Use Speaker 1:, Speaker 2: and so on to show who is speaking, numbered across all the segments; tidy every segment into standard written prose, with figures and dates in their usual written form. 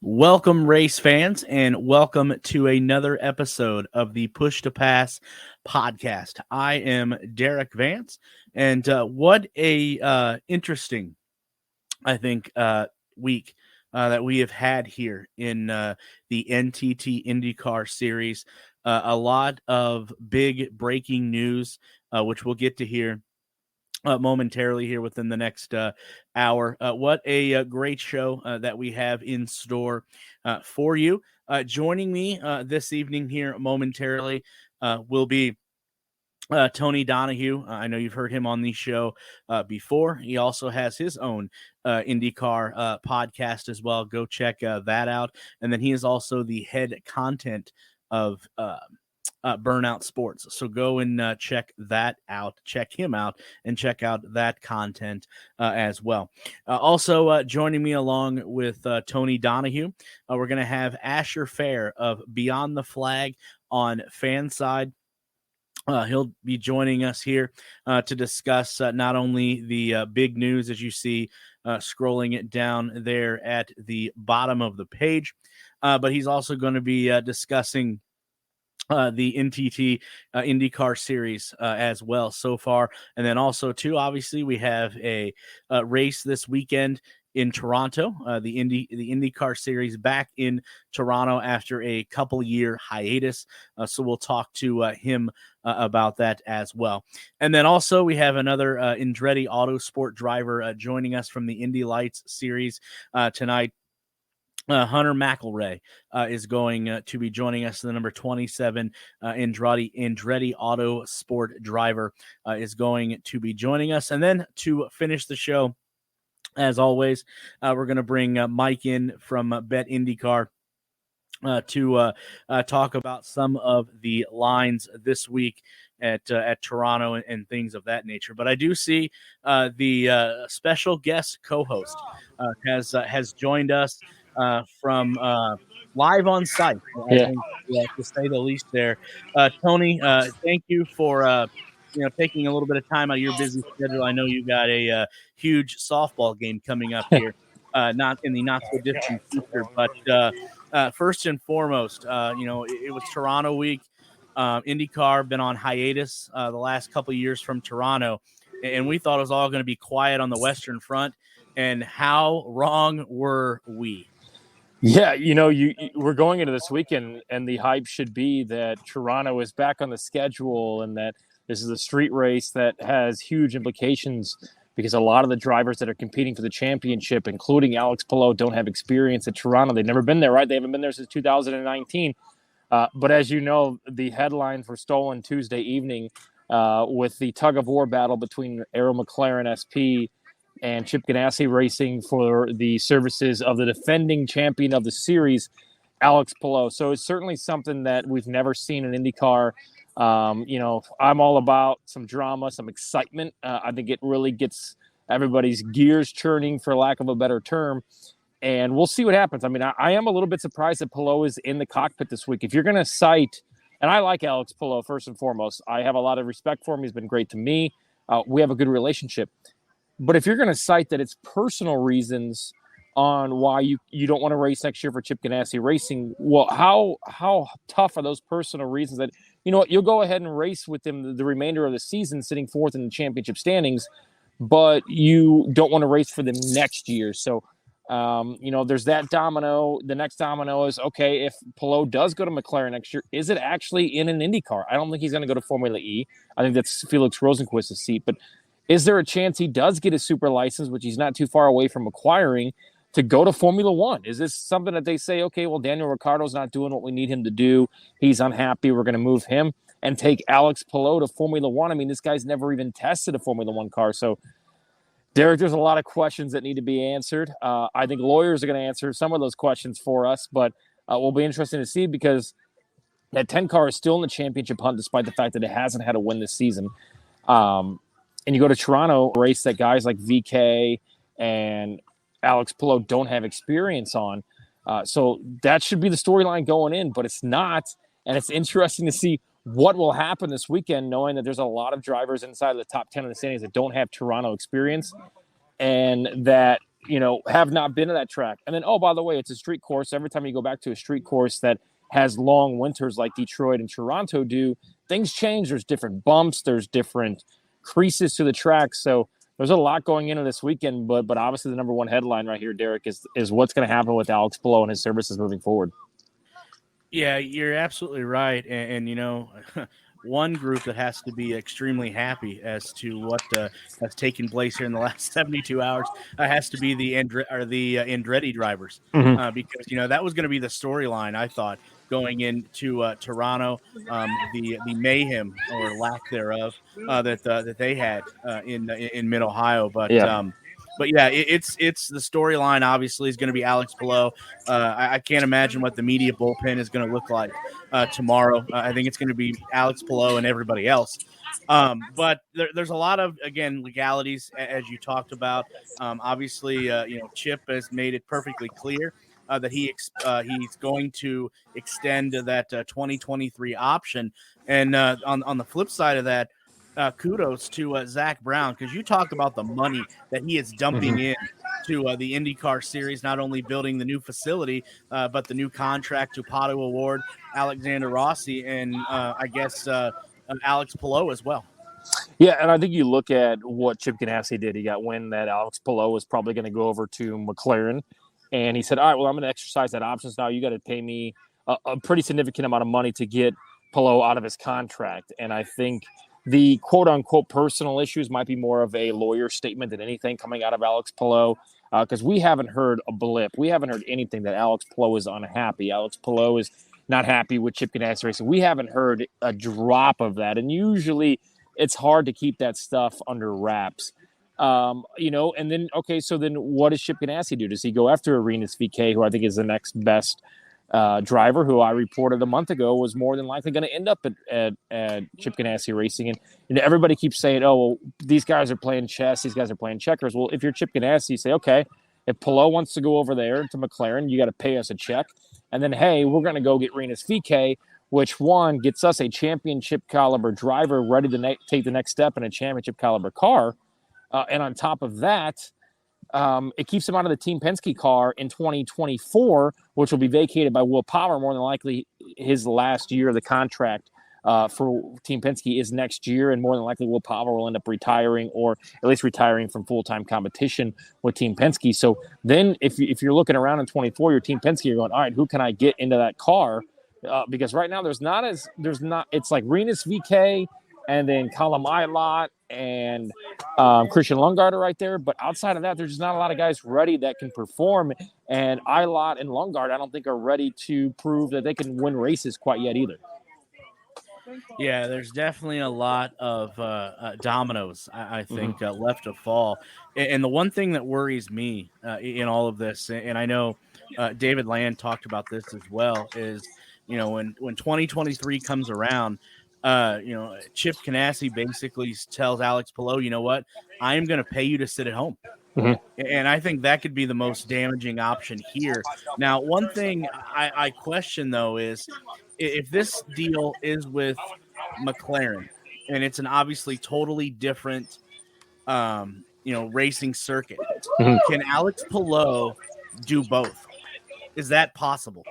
Speaker 1: Welcome, race fans, and welcome to another episode of the Push to Pass podcast. I am Derik Vance, and what a interesting, I think, week that we have had here in the NTT IndyCar series. A lot of big breaking news, which we'll get to hear momentarily here within the next hour. What a great show that we have in store for you. Joining me this evening here momentarily will be Tony Donohue. I know you've heard him on the show before. He also has his own IndyCar podcast as well. Go check that out. And then he is also the head content of Burnout Sports. So go and check that out, check him out, and check out that content as well. Also joining me along with Tony Donohue, we're going to have Asher Fair of Beyond the Flag on Fansided. He'll be joining us here to discuss not only the big news as you see scrolling it down there at the bottom of the page, but he's also going to be discussing the NTT IndyCar series as well so far. And then also, too, obviously, we have a race this weekend in Toronto, the IndyCar series back in Toronto after a couple-year hiatus. So we'll talk to him about that as well. And then also we have another Andretti Autosport driver joining us from the Indy Lights series tonight. Hunter McElray is going to be joining us. The number 27 Andretti Autosport driver is going to be joining us. And then to finish the show, as always, we're going to bring Mike in from BetIndyCar to talk about some of the lines this week at Toronto and things of that nature. But I do see the special guest co-host has joined us from live on site, I think, to say the least there. Tony, thank you for taking a little bit of time out of your busy schedule. I know you got a huge softball game coming up here, not in the not so distant future. But first and foremost, it was Toronto week. IndyCar been on hiatus the last couple of years from Toronto, and we thought it was all going to be quiet on the Western Front. And how wrong were we?
Speaker 2: Yeah, we're going into this weekend, and the hype should be that Toronto is back on the schedule and that this is a street race that has huge implications because a lot of the drivers that are competing for the championship, including Alex Palou, don't have experience at Toronto. They've never been there, right? They haven't been there since 2019. But as you know, the headlines were stolen Tuesday evening with the tug-of-war battle between Arrow McLaren SP and Chip Ganassi Racing for the services of the defending champion of the series, Alex Palou. So it's certainly something that we've never seen in IndyCar. I'm all about some drama, some excitement. I think it really gets everybody's gears churning, for lack of a better term. And we'll see what happens. I mean, I am a little bit surprised that Palou is in the cockpit this week. If you're going to cite, and I like Alex Palou first and foremost, I have a lot of respect for him. He's been great to me. We have a good relationship. But if you're going to cite that it's personal reasons on why you don't want to race next year for Chip Ganassi Racing, well, how tough are those personal reasons that, you know what, you'll go ahead and race with them the remainder of the season, sitting fourth in the championship standings, but you don't want to race for them next year. So, there's that domino. The next domino is, okay, if Palou does go to McLaren next year, is it actually in an IndyCar? I don't think he's going to go to Formula E. I think that's Felix Rosenquist's seat, but is there a chance he does get a super license, which he's not too far away from acquiring, to go to Formula One? Is this something that they say, okay, well, Daniel Ricciardo's not doing what we need him to do. He's unhappy. We're going to move him and take Alex Palou to Formula One. I mean, this guy's never even tested a Formula One car. So, Derik, there's a lot of questions that need to be answered. I think lawyers are going to answer some of those questions for us, but will be interesting to see because that 10 car is still in the championship hunt despite the fact that it hasn't had a win this season. And you go to Toronto, a race that guys like VK and Alex Palou don't have experience on. So that should be the storyline going in, but it's not. And it's interesting to see what will happen this weekend, knowing that there's a lot of drivers inside of the top 10 of the standings that don't have Toronto experience and that have not been to that track. And then, oh, by the way, it's a street course. Every time you go back to a street course that has long winters like Detroit and Toronto do, things change. There's different bumps. There's different creases to the track. So there's a lot going into this weekend. But obviously the number one headline right here, Derik, is what's going to happen with Alex Palou and his services moving forward.
Speaker 1: Yeah, you're absolutely right. And one group that has to be extremely happy as to what has taken place here in the last 72 hours has to be the Andretti drivers, because that was going to be the storyline, I thought, going into Toronto, the mayhem or lack thereof that they had in Mid Ohio, but.
Speaker 2: Yeah.
Speaker 1: But yeah, it's the storyline. Obviously, is going to be Alex Palou. I can't imagine what the media bullpen is going to look like tomorrow. I think it's going to be Alex Palou and everybody else. But there's a lot of, again, legalities as you talked about. Obviously, Chip has made it perfectly clear that he's going to extend that 2023 option. And on the flip side of that, kudos to Zach Brown, because you talk about the money that he is dumping in to the IndyCar series, not only building the new facility, but the new contract to Pato Award, Alexander Rossi, and I guess Alex Palou as well.
Speaker 2: Yeah, and I think you look at what Chip Ganassi did. He got wind that Alex Palou was probably going to go over to McLaren, and he said, all right, well, I'm going to exercise that option. Now you got to pay me a pretty significant amount of money to get Palou out of his contract. And I think the quote-unquote personal issues might be more of a lawyer statement than anything coming out of Alex Palou, because we haven't heard a blip. We haven't heard anything that Alex Palou is unhappy. Alex Palou is not happy with Chip Ganassi Racing. We haven't heard a drop of that, and usually it's hard to keep that stuff under wraps. And then, okay, so then what does Chip Ganassi do? Does he go after Arenas VK, who I think is the next best driver, who I reported a month ago was more than likely going to end up at Chip Ganassi Racing? And everybody keeps saying, oh, well, these guys are playing chess, these guys are playing checkers. Well, if you're Chip Ganassi, you say, okay, if Palou wants to go over there to McLaren, you got to pay us a check. And then, hey, we're going to go get Arenas VK, which one gets us a championship caliber driver ready to take the next step in a championship caliber car. And on top of that, it keeps him out of the Team Penske car in 2024, which will be vacated by Will Power. More than likely, his last year of the contract for Team Penske is next year, and more than likely, Will Power will end up retiring, or at least retiring from full-time competition with Team Penske. So then, if you're looking around in 24, your Team Penske, you're going, all right, who can I get into that car? Because right now, it's like Renus VK, and then Colin Eilert and Christian Lundgaard are right there. But outside of that, there's just not a lot of guys ready that can perform. And Eilert and Lundgaard, I don't think, are ready to prove that they can win races quite yet either.
Speaker 1: Yeah, there's definitely a lot of dominoes, I think, left to fall. And the one thing that worries me in all of this, and I know David Land talked about this as well, is, when 2023 comes around, Chip Ganassi basically tells Alex Palou, you know what, I am going to pay you to sit at home. And I think that could be the most damaging option here. Now, one thing I question, though, is if this deal is with McLaren and it's an obviously totally different, racing circuit, can Alex Palou do both? Is that possible?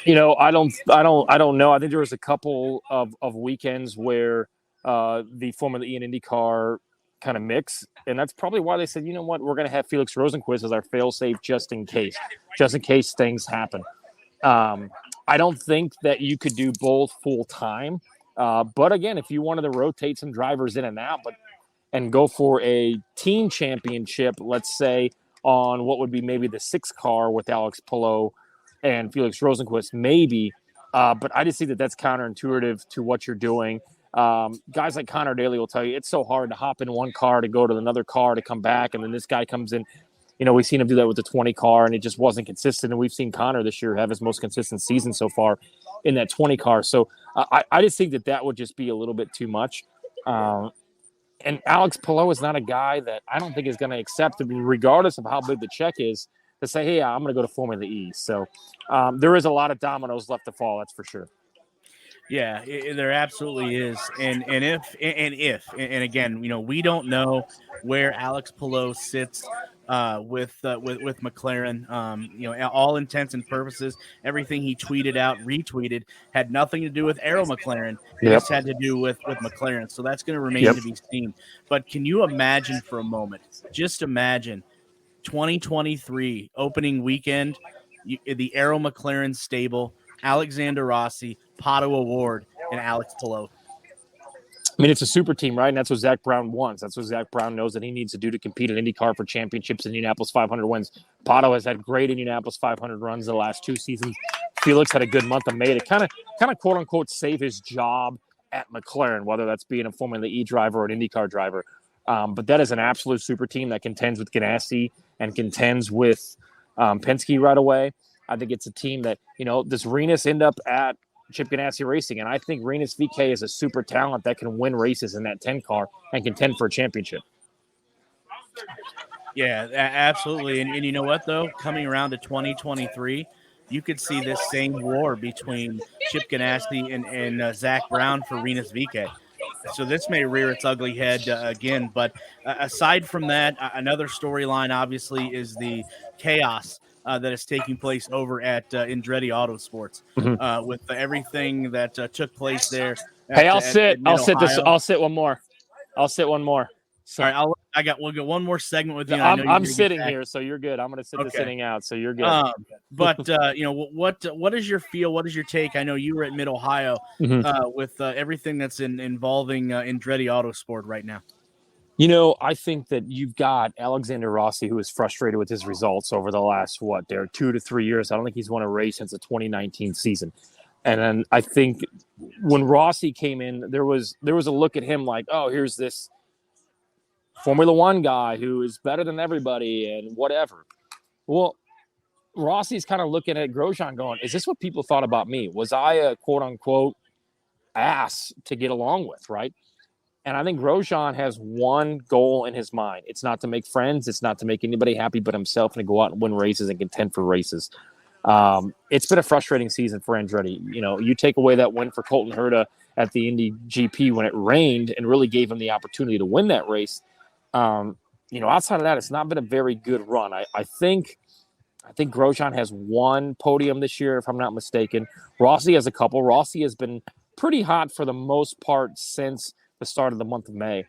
Speaker 2: I don't know. I think there was a couple of weekends where the Formula E and IndyCar kind of mix, and that's probably why they said, you know what, we're going to have Felix Rosenqvist as our fail-safe just in case things happen. I don't think that you could do both full-time, but again, if you wanted to rotate some drivers in and out and go for a team championship, let's say on what would be maybe the 6th car with Alex Palou and Felix Rosenqvist, maybe. But I just think that's counterintuitive to what you're doing. Guys like Connor Daly will tell you it's so hard to hop in one car to go to another car to come back. And then this guy comes in. We've seen him do that with the 20 car, and it just wasn't consistent. And we've seen Connor this year have his most consistent season so far in that 20 car. So I just think that would just be a little bit too much. And Alex Palou is not a guy that I don't think is going to accept, regardless of how big the check is, to say, hey, I'm going to go to Formula E. So there is a lot of dominoes left to fall, that's for sure.
Speaker 1: Yeah, there absolutely is. And again, we don't know where Alex Palou sits with McLaren. All intents and purposes, everything he tweeted out, retweeted, had nothing to do with Aero McLaren. It
Speaker 2: Yep.
Speaker 1: just had to do with McLaren. So that's going to remain
Speaker 2: Yep.
Speaker 1: to be seen. But can you imagine for a moment? Just imagine 2023 opening weekend, the Aero McLaren stable, Alexander Rossi, Pato Award, and Alex Palou.
Speaker 2: I mean, it's a super team, right? And that's what Zach Brown wants. That's what Zach Brown knows that he needs to do to compete at IndyCar for championships, Indianapolis 500 wins. Pato has had great Indianapolis 500 runs the last 2 seasons. Felix had a good month of May to kind of quote unquote save his job at McLaren, whether that's being a Formula E driver or an IndyCar driver. But that is an absolute super team that contends with Ganassi and contends with Penske right away. I think it's a team that, does Renus end up at Chip Ganassi Racing? And I think Renus VK is a super talent that can win races in that 10 car and contend for a championship.
Speaker 1: Yeah, absolutely. And you know what, though? Coming around to 2023, you could see this same war between Chip Ganassi and Zach Brown for Renus VK. So this may rear its ugly head again. But aside from that, another storyline, obviously, is the chaos that is taking place over at Andretti Autosports with everything that took place there.
Speaker 2: Hey, I'll sit one more. So,
Speaker 1: all right, we'll get one more segment with you.
Speaker 2: I'm sitting here, so you're good. I'm going to sit the sitting out, so you're good.
Speaker 1: But what is your feel? What is your take? I know you were at Mid Ohio with everything that's involving Andretti Autosport right now.
Speaker 2: I think that you've got Alexander Rossi, who is frustrated with his results over the last 2 to 3 years. I don't think he's won a race since the 2019 season. And then I think when Rossi came in, there was a look at him like, oh, here's this Formula One guy who is better than everybody and whatever. Well, Rossi's kind of looking at Grosjean going, is this what people thought about me? Was I a quote-unquote ass to get along with, right? And I think Grosjean has one goal in his mind. It's not to make friends. It's not to make anybody happy but himself and to go out and win races and contend for races. It's been a frustrating season for Andretti. You take away that win for Colton Herta at the Indy GP when it rained and really gave him the opportunity to win that race. Outside of that, it's not been a very good run. I think Grosjean has one podium this year, if I'm not mistaken. Rossi has a couple. Rossi has been pretty hot for the most part since the start of the month of May.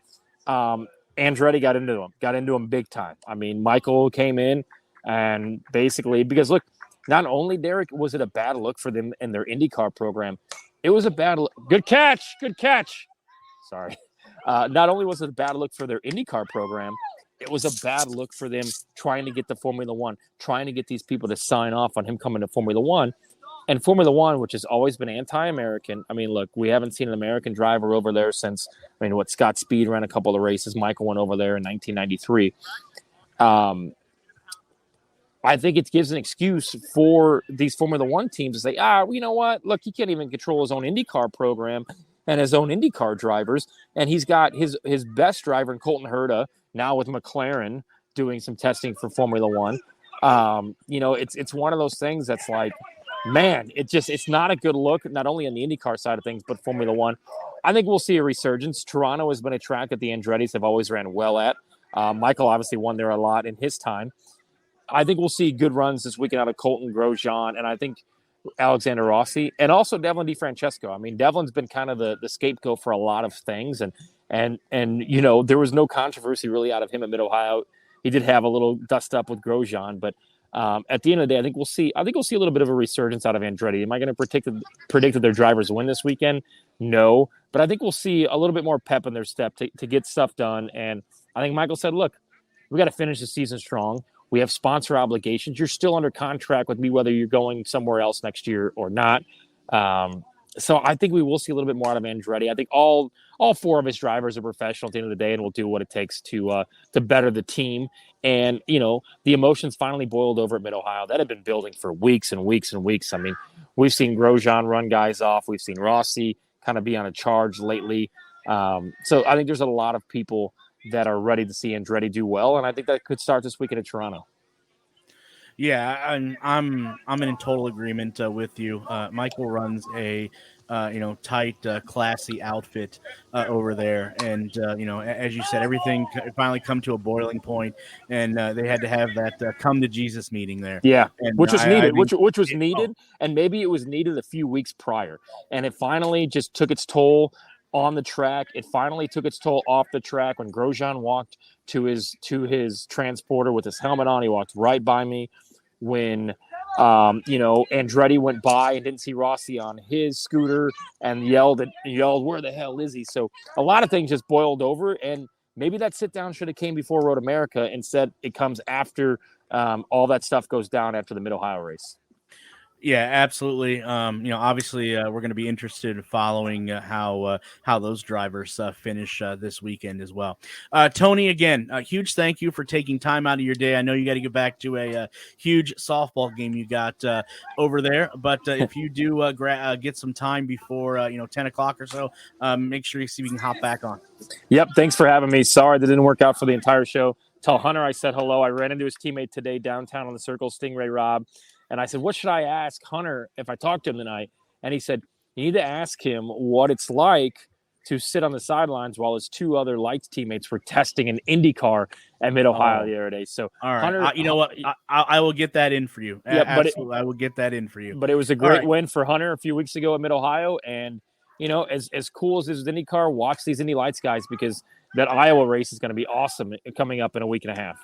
Speaker 2: Andretti got into him big time. I mean, Michael came in and basically, because look, not only, Derik, was it a bad look for them in their IndyCar program, it was a bad look. Good catch. Sorry. Not only was it a bad look for their IndyCar program, it was a bad look for them trying to get to Formula One, trying to get these people to sign off on him coming to Formula One. And Formula One, which has always been anti-American. I mean, look, we haven't seen an American driver over there since, Scott Speed ran a couple of races. Michael went over there in 1993. I think it gives an excuse for these Formula One teams to say, you know what? Look, he can't even control his own IndyCar program and his own IndyCar drivers. And he's got his best driver in Colton Herta, now with McLaren, doing some testing for Formula One. It's one of those things that's like, man, it's not a good look, not only on the IndyCar side of things, but Formula One. I think we'll see a resurgence. Toronto has been a track that the Andrettis have always ran well at. Michael obviously won there a lot in his time. I think we'll see good runs this weekend out of Colton, Grosjean, and I think Alexander Rossi, and also Devlin DeFrancesco. I mean, Devlin's been kind of the scapegoat for a lot of things, and there was no controversy really out of him at Mid Ohio. He did have a little dust up with Grosjean, but at the end of the day, I think we'll see a little bit of a resurgence out of Andretti. Am I going to predict that their drivers win this weekend? No, but I think we'll see a little bit more pep in their step to get stuff done. And I think Michael said, look, we got to finish the season strong. We have sponsor obligations. You're still under contract with me, whether you're going somewhere else next year or not. So I think we will see a little bit more out of Andretti. I think all four of his drivers are professional at the end of the day and will do what it takes to better the team. And, the emotions finally boiled over at Mid Ohio. That had been building for weeks and weeks and weeks. I mean, we've seen Grosjean run guys off. We've seen Rossi kind of be on a charge lately. So I think there's a lot of people that are ready to see Andretti do well. And I think that could start this weekend at Toronto.
Speaker 1: Yeah, I'm in total agreement with you. Michael runs a tight, classy outfit over there. And as you said, everything finally come to a boiling point, and they had to have that come to Jesus meeting there.
Speaker 2: Yeah,
Speaker 1: And
Speaker 2: which was
Speaker 1: I
Speaker 2: needed,
Speaker 1: mean,
Speaker 2: which was needed, and maybe it was needed a few weeks prior, and it finally just took its toll on the track. It finally took its toll off the track when Grosjean walked to his transporter with his helmet on. He walked right by me when Andretti went by and didn't see Rossi on his scooter and yelled, "Where the hell is he?" So a lot of things just boiled over, and maybe that sit down should have came before Road America. Instead, it comes after all that stuff goes down after the Mid Ohio race.
Speaker 1: Yeah, absolutely. Obviously, we're going to be interested in following how those drivers finish this weekend as well. Tony, again, a huge thank you for taking time out of your day. I know you got to get back to a huge softball game you got over there, but if you do get some time before 10 o'clock or so, make sure you see if you can hop back on.
Speaker 2: Yep, thanks for having me. Sorry that didn't work out for the entire show. Tell Hunter I said hello. I ran into his teammate today downtown on the Circle, Stingray Rob. And I said, what should I ask Hunter if I talk to him tonight? And he said, you need to ask him what it's like to sit on the sidelines while his two other lights teammates were testing an IndyCar at Mid-Ohio the other day. So,
Speaker 1: all right.
Speaker 2: Hunter,
Speaker 1: You know what? I will get that in for you.
Speaker 2: Yeah,
Speaker 1: absolutely. I will get that in for you.
Speaker 2: But it was a great win for Hunter a few weeks ago at Mid-Ohio. And, as cool as this is IndyCar, watch these Indy Lights guys because that Iowa race is going to be awesome coming up in a week and a half.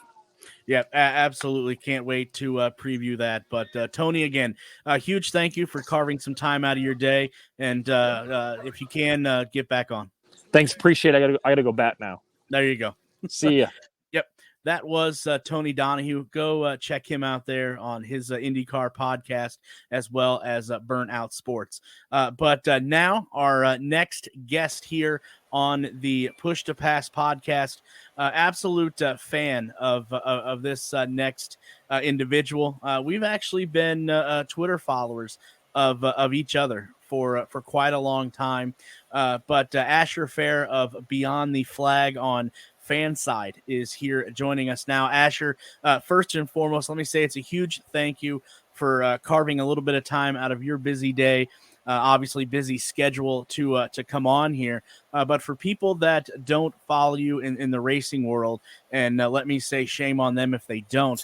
Speaker 1: Yeah, absolutely. Can't wait to preview that. But Tony, again, a huge thank you for carving some time out of your day. And if you can, get back on.
Speaker 2: Thanks. Appreciate it. I gotta go bat now.
Speaker 1: There you go.
Speaker 2: See ya.
Speaker 1: Yep. That was Tony Donohue. Go check him out there on his IndyCar podcast as well as Burnout Sports. But now our next guest here on the Push to Pass podcast, absolute fan of this next individual. We've actually been Twitter followers of each other for quite a long time. But Asher Fair of Beyond the Flag on Fanside is here joining us now. Asher, first and foremost, let me say it's a huge thank you for carving a little bit of time out of your busy day, obviously busy schedule to come on here. But for people that don't follow you in the racing world, and let me say shame on them if they don't,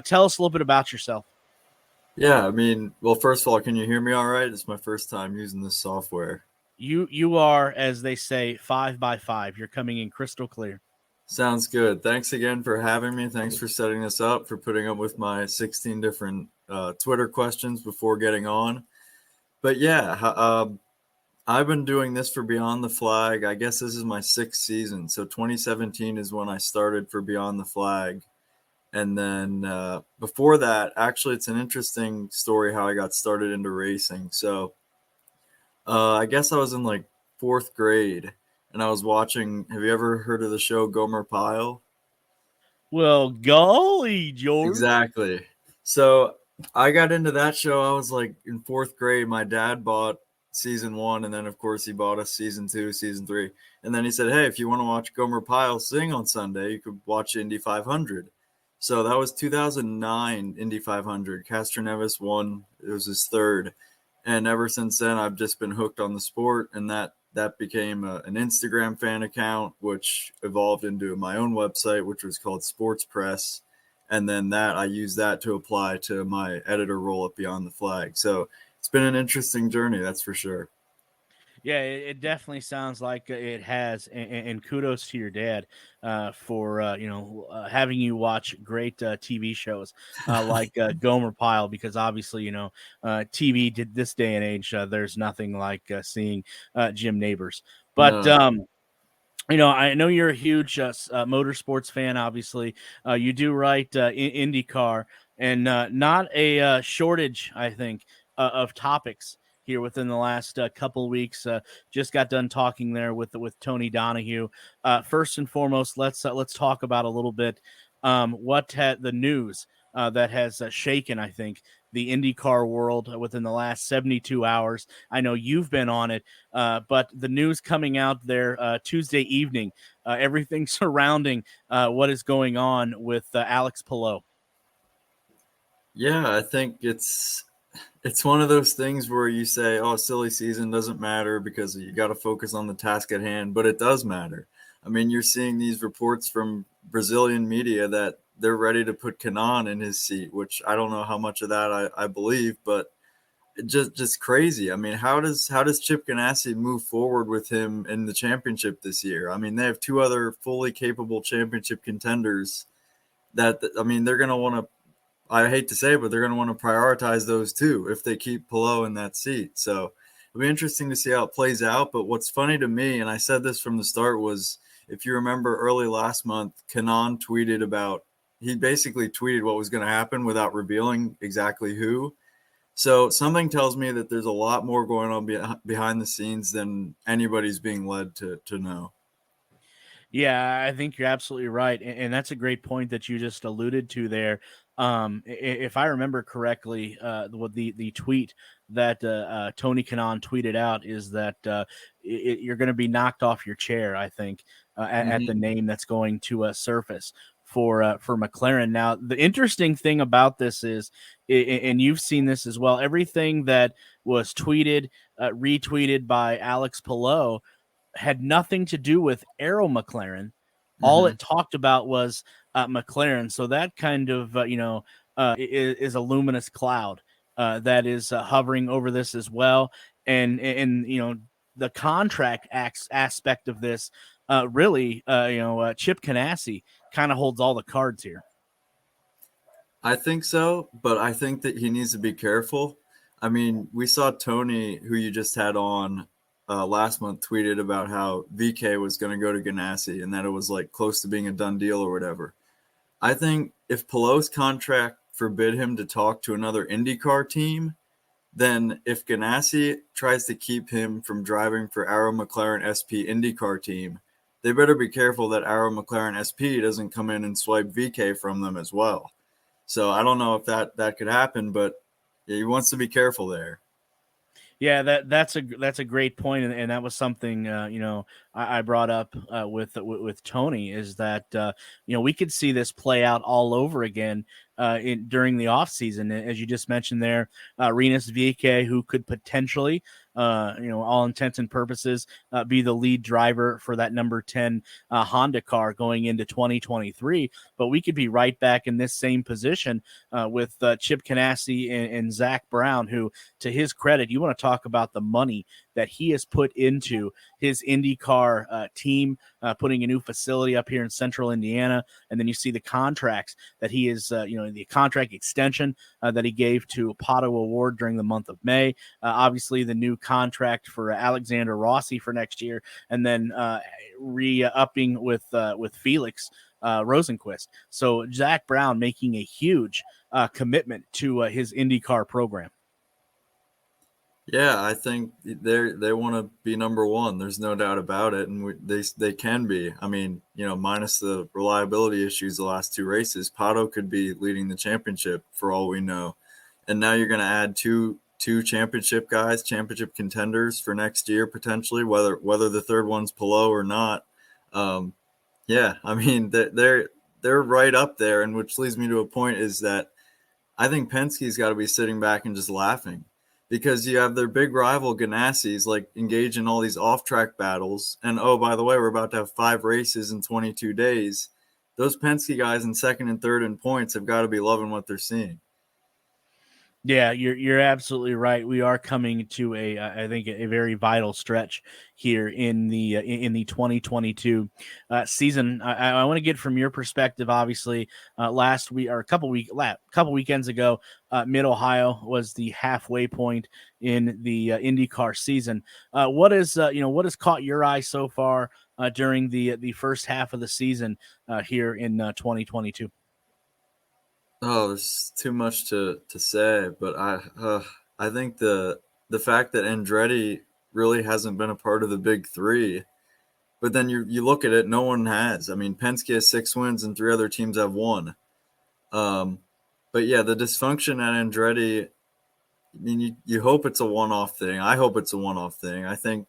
Speaker 1: tell us a little bit about yourself.
Speaker 3: Yeah, I mean, well, first of all, can you hear me all right? It's my first time using this software.
Speaker 1: You are, as they say, 5x5. You're coming in crystal clear.
Speaker 3: Sounds good. Thanks again for having me. Thanks for setting this up, for putting up with my 16 different Twitter questions before getting on. But yeah, I've been doing this for Beyond the Flag. I guess this is my 6th season. So 2017 is when I started for Beyond the Flag. And then before that, actually, it's an interesting story how I got started into racing. So I guess I was in like 4th grade. And I was watching, have you ever heard of the show Gomer Pyle?
Speaker 1: Well, golly, George.
Speaker 3: Exactly. So I got into that show. I was like in 4th grade. My dad bought season 1. And then, of course, he bought us season 2, season 3. And then he said, hey, if you want to watch Gomer Pyle sing on Sunday, you could watch Indy 500. So that was 2009 Indy 500. Castroneves won. It was his 3rd. And ever since then, I've just been hooked on the sport. And that became an Instagram fan account, which evolved into my own website, which was called Sports Press. And then I used that to apply to my editor role at Beyond the Flag. So it's been an interesting journey, that's for sure.
Speaker 1: Yeah, it definitely sounds like it has, and kudos to your dad for having you watch great TV shows like Gomer Pyle, because obviously TV did this day and age. There's nothing like seeing Jim Neighbors, but. No. I know you're a huge motorsports fan. Obviously, you do write IndyCar, and not a shortage, I think, of topics here within the last couple of weeks. Just got done talking there with Tony Donohue. First and foremost, let's talk about a little bit what the news that has shaken, I think, the IndyCar world within the last 72 hours. I know you've been on it, but the news coming out there Tuesday evening, everything surrounding what is going on with Alex Palou.
Speaker 3: Yeah, I think it's it's one of those things where you say, oh, silly season doesn't matter because you got to focus on the task at hand, but it does matter. I mean, you're seeing these reports from Brazilian media that they're ready to put Kanan in his seat, which I don't know how much of that I believe, but it just crazy. I mean, how does Chip Ganassi move forward with him in the championship this year? I mean, they have two other fully capable championship contenders that, I mean, they're going to want to, I hate to say it, but they're going to want to prioritize those two if they keep Palou in that seat. So it'll be interesting to see how it plays out. But what's funny to me, and I said this from the start, was if you remember early last month, Kanan tweeted about, he basically tweeted what was going to happen without revealing exactly who. So something tells me that there's a lot more going on behind the scenes than anybody's being led to know.
Speaker 1: Yeah, I think you're absolutely right, and that's a great point that you just alluded to there. If I remember correctly, the tweet that Tony Kanaan tweeted out is that you're going to be knocked off your chair. I think at the name that's going to surface for McLaren. Now, the interesting thing about this is, and you've seen this as well, everything that was tweeted, retweeted by Alex Palou had nothing to do with Aero McLaren. All it talked about was McLaren. So that kind of, is a luminous cloud that is hovering over this as well. And the contract aspect of this really, Chip Ganassi kind of holds all the cards here.
Speaker 3: I think so, but I think that he needs to be careful. I mean, we saw Tony, who you just had on, last month, tweeted about how VK was going to go to Ganassi and that it was like close to being a done deal or whatever. I think if Palou's contract forbid him to talk to another IndyCar team, then if Ganassi tries to keep him from driving for Arrow McLaren SP IndyCar team, they better be careful that Arrow McLaren SP doesn't come in and swipe VK from them as well. So I don't know if that could happen, but he wants to be careful there.
Speaker 1: Yeah, that's a great point, and that was something I brought up with Tony, is that we could see this play out all over again during the off season, as you just mentioned there. Rinus VeeKay, who could potentially, all intents and purposes, be the lead driver for that number 10 Honda car going into 2023, but we could be right back in this same position with Chip Ganassi and Zach Brown, who, to his credit, you want to talk about the money that he has put into his IndyCar team, putting a new facility up here in central Indiana. And then you see the contracts that he is, the contract extension that he gave to Pato Award during the month of May. Obviously, the new contract for Alexander Rossi for next year, and then re-upping with Felix Rosenquist. So Zach Brown making a huge commitment to his IndyCar program.
Speaker 3: Yeah, I think they want to be number one. There's no doubt about it, and they can be. I mean, minus the reliability issues the last two races, Pato could be leading the championship for all we know. And now you're going to add two championship guys, championship contenders for next year potentially, whether the third one's Palou or not. Yeah, I mean they're right up there, and which leads me to a point is that I think Penske's got to be sitting back and just laughing, because you have their big rival Ganassi's like engage in all these off-track battles. And, oh, by the way, we're about to have 5 races in 22 days. Those Penske guys in second and third in points have got to be loving what they're seeing.
Speaker 1: Yeah, you're absolutely right. We are coming to I think a very vital stretch here in the 2022 season. I want to get from your perspective. Obviously, last week or a couple weekends ago, Mid Ohio was the halfway point in the IndyCar season. What has caught your eye so far during the first half of the season here in 2022?
Speaker 3: Oh, there's too much to say, but I think the fact that Andretti really hasn't been a part of the big three, but then you look at it, no one has. I mean, Penske has 6 wins and 3 other teams have 1. But yeah, the dysfunction at Andretti, I mean, you hope it's a one-off thing. I hope it's a one-off thing. I think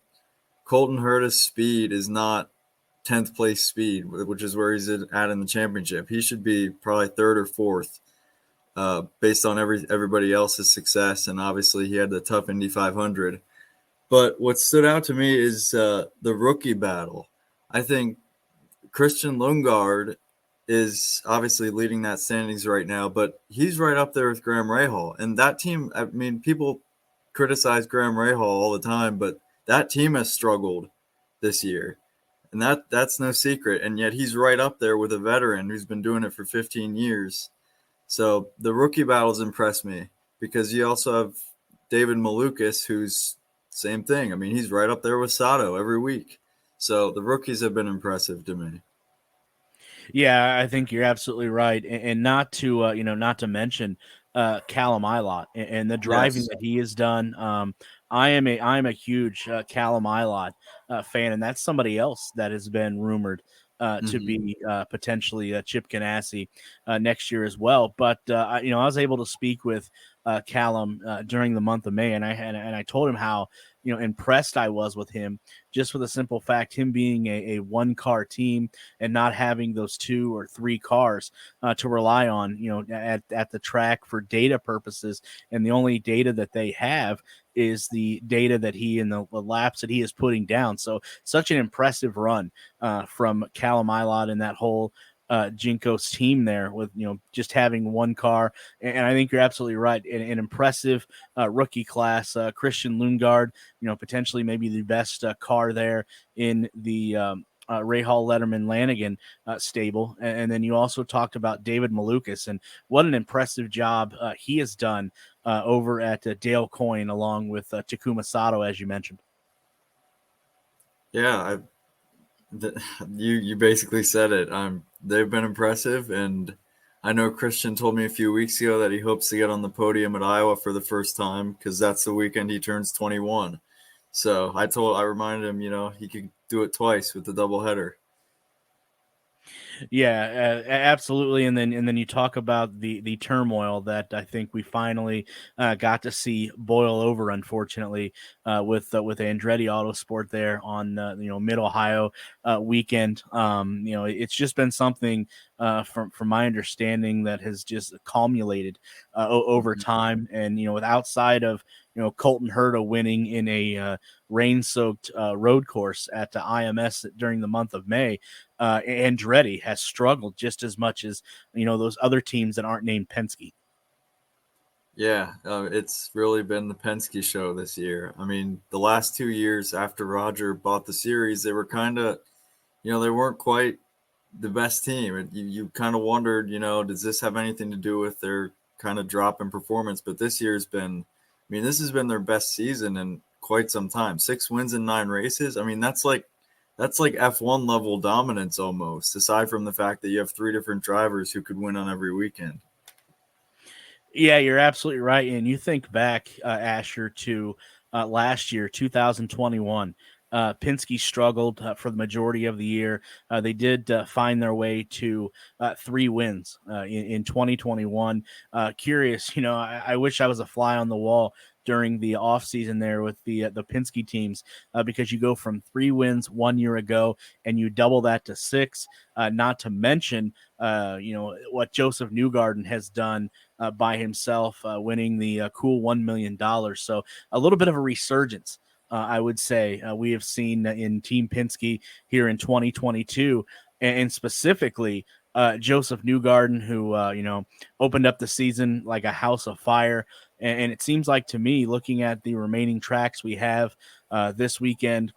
Speaker 3: Colton Herta's speed is not 10th place speed, which is where he's at in the championship. He should be probably 3rd or 4th. based on everybody else's success. And obviously he had the tough Indy 500. But what stood out to me is the rookie battle. I think Christian Lundgaard is obviously leading that standings right now, but he's right up there with Graham Rahal. And that team, I mean, people criticize Graham Rahal all the time, but that team has struggled this year. And that's no secret. And yet he's right up there with a veteran who's been doing it for 15 years. So the rookie battles impress me because you also have David Malukas, who's same thing. I mean, he's right up there with Sato every week. So the rookies have been impressive to me.
Speaker 1: Yeah, I think you're absolutely right, and not to not to mention Callum Ilott and the driving
Speaker 3: Yes.
Speaker 1: that he has done. I'm a huge Callum Ilott fan, and that's somebody else that has been rumored to be potentially Chip Ganassi next year as well. But I was able to speak with Callum during the month of May, and I told him how impressed I was with him, just for the simple fact him being a one car team and not having those 2 or 3 cars to rely on at the track for data purposes, and the only data that they have is the data that he and the laps that he is putting down. So such an impressive run from Callum Ilott and that whole Jinko's team there, with just having one car. And I think you're absolutely right. An impressive rookie class. Christian Lundgaard, potentially maybe the best car there in the Rahal, Letterman, Lanigan stable. And then you also talked about David Malukas, and what an impressive job he has done over at Dale Coyne, along with Takuma Sato, as you mentioned.
Speaker 3: Yeah, you basically said it. They've been impressive, and I know Christian told me a few weeks ago that he hopes to get on the podium at Iowa for the first time because that's the weekend he turns 21. So I reminded him, he could do it twice with the doubleheader.
Speaker 1: Yeah, absolutely. And then you talk about the turmoil that I think we finally got to see boil over, unfortunately, with Andretti Autosport there on Mid Ohio weekend. It's just been something from my understanding that has just accumulated over time, and with outside of Colton Herta winning in a rain-soaked road course at the IMS during the month of May, Andretti has struggled just as much as those other teams that aren't named Penske.
Speaker 3: Yeah, it's really been the Penske show this year. I mean, the last 2 years after Roger bought the series, they were kind of, they weren't quite the best team. And you kind of wondered, does this have anything to do with their kind of drop in performance? But this year's been, this has been their best season in quite some time. 6 wins in 9 races. I mean, that's like F1 level dominance almost, aside from the fact that you have 3 different drivers who could win on every weekend.
Speaker 1: Yeah, you're absolutely right. And you think back, Asher, to last year, 2021. Penske struggled for the majority of the year. They did find their way to 3 wins in 2021. Curious, I wish I was a fly on the wall during the offseason there with the Penske teams, because you go from 3 wins 1 year ago and you double that to 6. Not to mention, what Joseph Newgarden has done by himself, winning the cool $1 million. So a little bit of a resurgence, I would say, we have seen in Team Penske here in 2022, and specifically Joseph Newgarden, who opened up the season like a house of fire. And it seems like to me, looking at the remaining tracks we have this weekend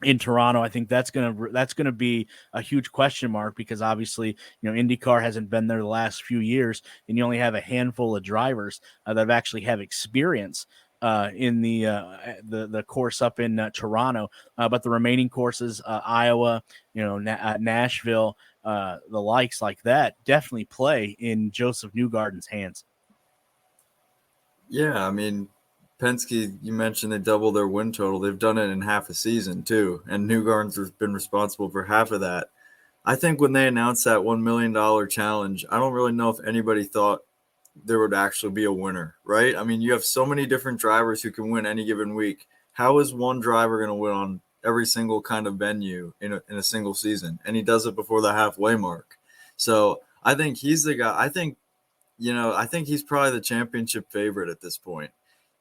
Speaker 1: in Toronto, I think that's gonna be a huge question mark, because obviously IndyCar hasn't been there the last few years, and you only have a handful of drivers that actually have experience in the course up in Toronto, but the remaining courses, Iowa, Nashville, the likes like that, definitely play in Joseph Newgarden's hands.
Speaker 3: Yeah, Penske, you mentioned they doubled their win total. They've done it in half a season too, and Newgarden's been responsible for half of that. I think when they announced that $1 million challenge, I don't really know if anybody thought there would actually be a winner, right? You have so many different drivers who can win any given week. How is one driver going to win on every single kind of venue in a single season? And he does it before the halfway mark. So I think he's the guy. I think, I think he's probably the championship favorite at this point.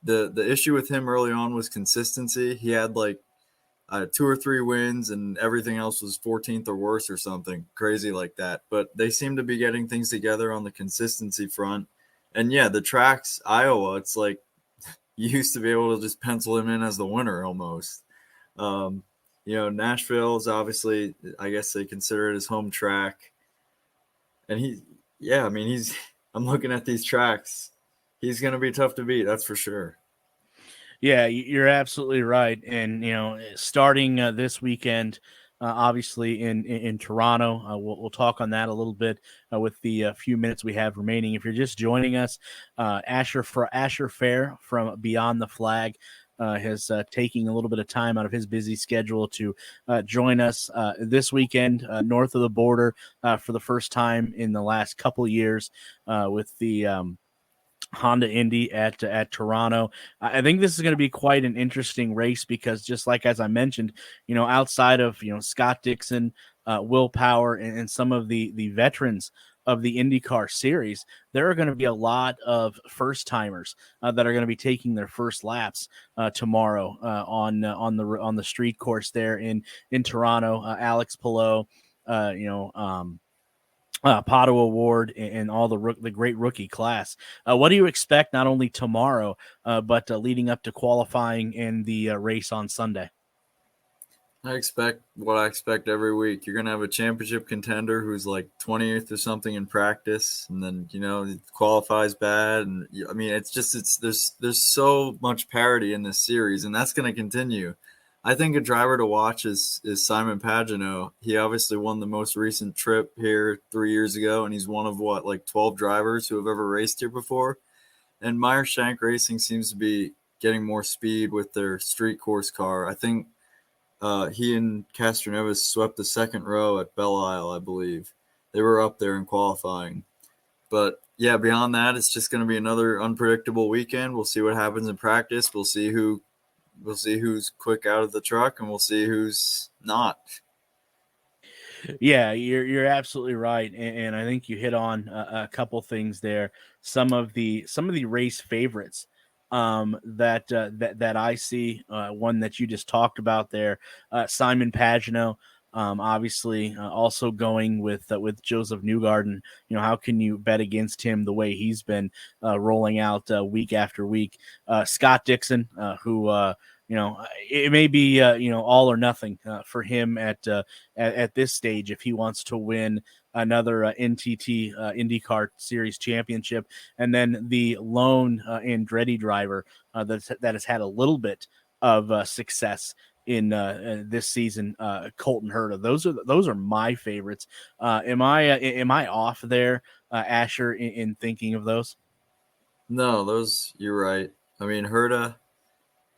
Speaker 3: The issue with him early on was consistency. He had like 2 or 3 wins and everything else was 14th or worse or something crazy like that. But they seem to be getting things together on the consistency front. And yeah, the tracks, Iowa, it's like you used to be able to just pencil him in as the winner almost. Nashville is obviously, I guess they consider it his home track. And I'm looking at these tracks. He's going to be tough to beat, that's for sure.
Speaker 1: Yeah, you're absolutely right. And, starting this weekend, obviously in Toronto, we'll talk on that a little bit with the few minutes we have remaining. If you're just joining us, Asher Fair from Beyond the Flag has taking a little bit of time out of his busy schedule to join us this weekend north of the border for the first time in the last couple of years with the Honda Indy at Toronto. I think this is going to be quite an interesting race because just like as I mentioned, outside of Scott Dixon, Will Power, and some of the veterans of the IndyCar series, there are going to be a lot of first timers that are going to be taking their first laps tomorrow on the street course there in Toronto. Alex Palou, Pato Award and all the great rookie class. What do you expect not only tomorrow, but leading up to qualifying and the race on Sunday?
Speaker 3: I expect what I expect every week. You're going to have a championship contender who's like 20th or something in practice, and then, it qualifies bad. And I mean, there's so much parity in this series, and that's going to continue. I think a driver to watch is Simon Pagenaud. He obviously won the most recent trip here 3 years ago, and he's one of 12 drivers who have ever raced here before. And Meyer Shank Racing seems to be getting more speed with their street course car. I think he and Castroneves swept the second row at Belle Isle, I believe. They were up there in qualifying. But yeah, beyond that, it's just going to be another unpredictable weekend. We'll see what happens in practice. We'll see who's quick out of the truck, and we'll see who's not.
Speaker 1: Yeah, you're absolutely right, and I think you hit on a couple things there. Some of the race favorites that I see. One that you just talked about there, Simon Pagenaud. Obviously, also going with Joseph Newgarden. How can you bet against him the way he's been rolling out week after week? Scott Dixon, who it may be all or nothing for him at this stage if he wants to win another NTT IndyCar Series championship, and then the lone Andretti driver that has had a little bit of success in this season, Colton Herta. Those are my favorites. Am I off there, Asher, in thinking of those?
Speaker 3: No, those you're right. I mean, Herta.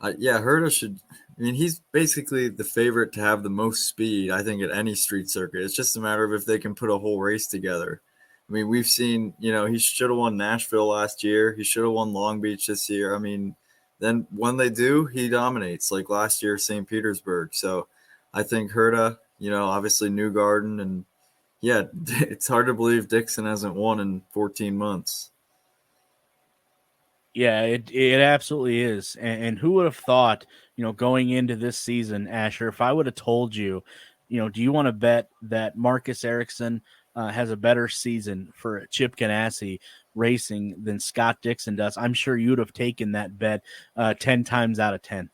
Speaker 3: Herta should. I mean, he's basically the favorite to have the most speed, I think, at any street circuit. It's just a matter of if they can put a whole race together. I mean, we've seen, he should have won Nashville last year. He should have won Long Beach this year. I mean, then when they do, he dominates, like last year, St. Petersburg. So I think Herta, obviously Newgarden, and yeah, it's hard to believe Dixon hasn't won in 14 months.
Speaker 1: Yeah, it absolutely is. And who would have thought, going into this season, Asher, if I would have told you, do you want to bet that Marcus Ericsson has a better season for Chip Ganassi Racing than Scott Dixon does? I'm sure you'd have taken that bet 10 times out of 10.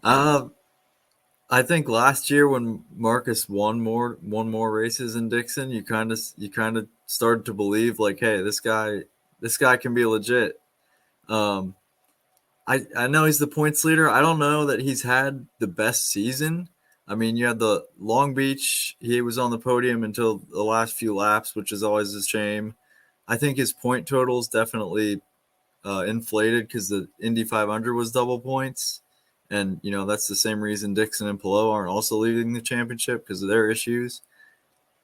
Speaker 3: I think last year when Marcus won more races than Dixon, you kind of started to believe like, hey, this guy can be legit. I know he's the points leader. I don't know that he's had the best season. I mean, you had the Long Beach. He was on the podium until the last few laps, which is always a shame. I think his point total is definitely inflated because the Indy 500 was double points. And, that's the same reason Dixon and Palou aren't also leading the championship because of their issues.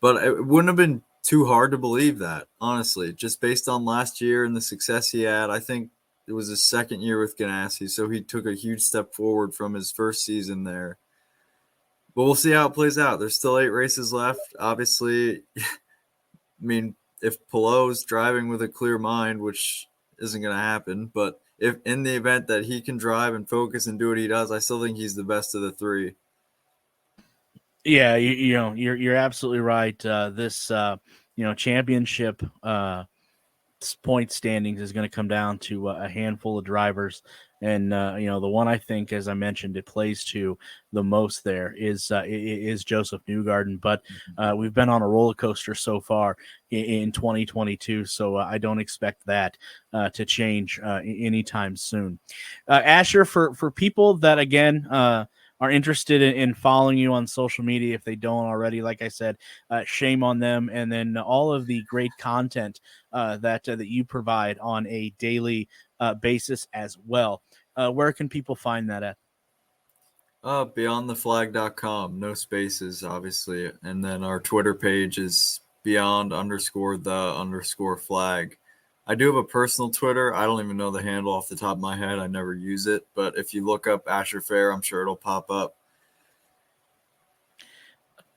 Speaker 3: But it wouldn't have been too hard to believe that, honestly, just based on last year and the success he had. I think it was his second year with Ganassi, so he took a huge step forward from his first season there. But we'll see how it plays out. There's still 8 races left. Obviously, I mean, if Palou's driving with a clear mind, which isn't going to happen, but if in the event that he can drive and focus and do what he does, I still think he's the best of the three.
Speaker 1: Yeah, you're absolutely right. This championship point standings is going to come down to a handful of drivers, and the one I think, as I mentioned, it plays to the most there is Joseph Newgarden. But we've been on a roller coaster so far in 2022, so I don't expect that to change anytime soon. Asher, for people that again are interested in following you on social media, if they don't already, like I said, shame on them. And then all of the great content that you provide on a daily basis as well. Where can people find that at?
Speaker 3: Beyondtheflag.com, no spaces, obviously. And then our Twitter page is beyond_the_flag. I do have a personal Twitter. I don't even know the handle off the top of my head. I never use it. But if you look up Asher Fair, I'm sure it'll pop up.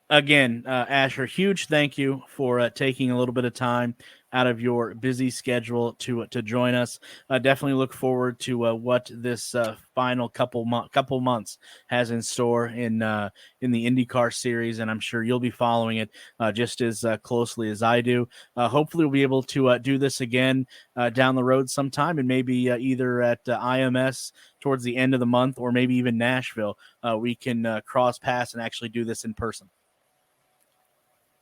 Speaker 1: Again, Asher, huge thank you for taking a little bit of time out of your busy schedule to join us. Definitely look forward to what this final couple months has in store in the IndyCar series, and I'm sure you'll be following it just as closely as I do. Hopefully, we'll be able to do this again down the road sometime, and maybe either at IMS towards the end of the month, or maybe even Nashville. We can cross paths and actually do this in person.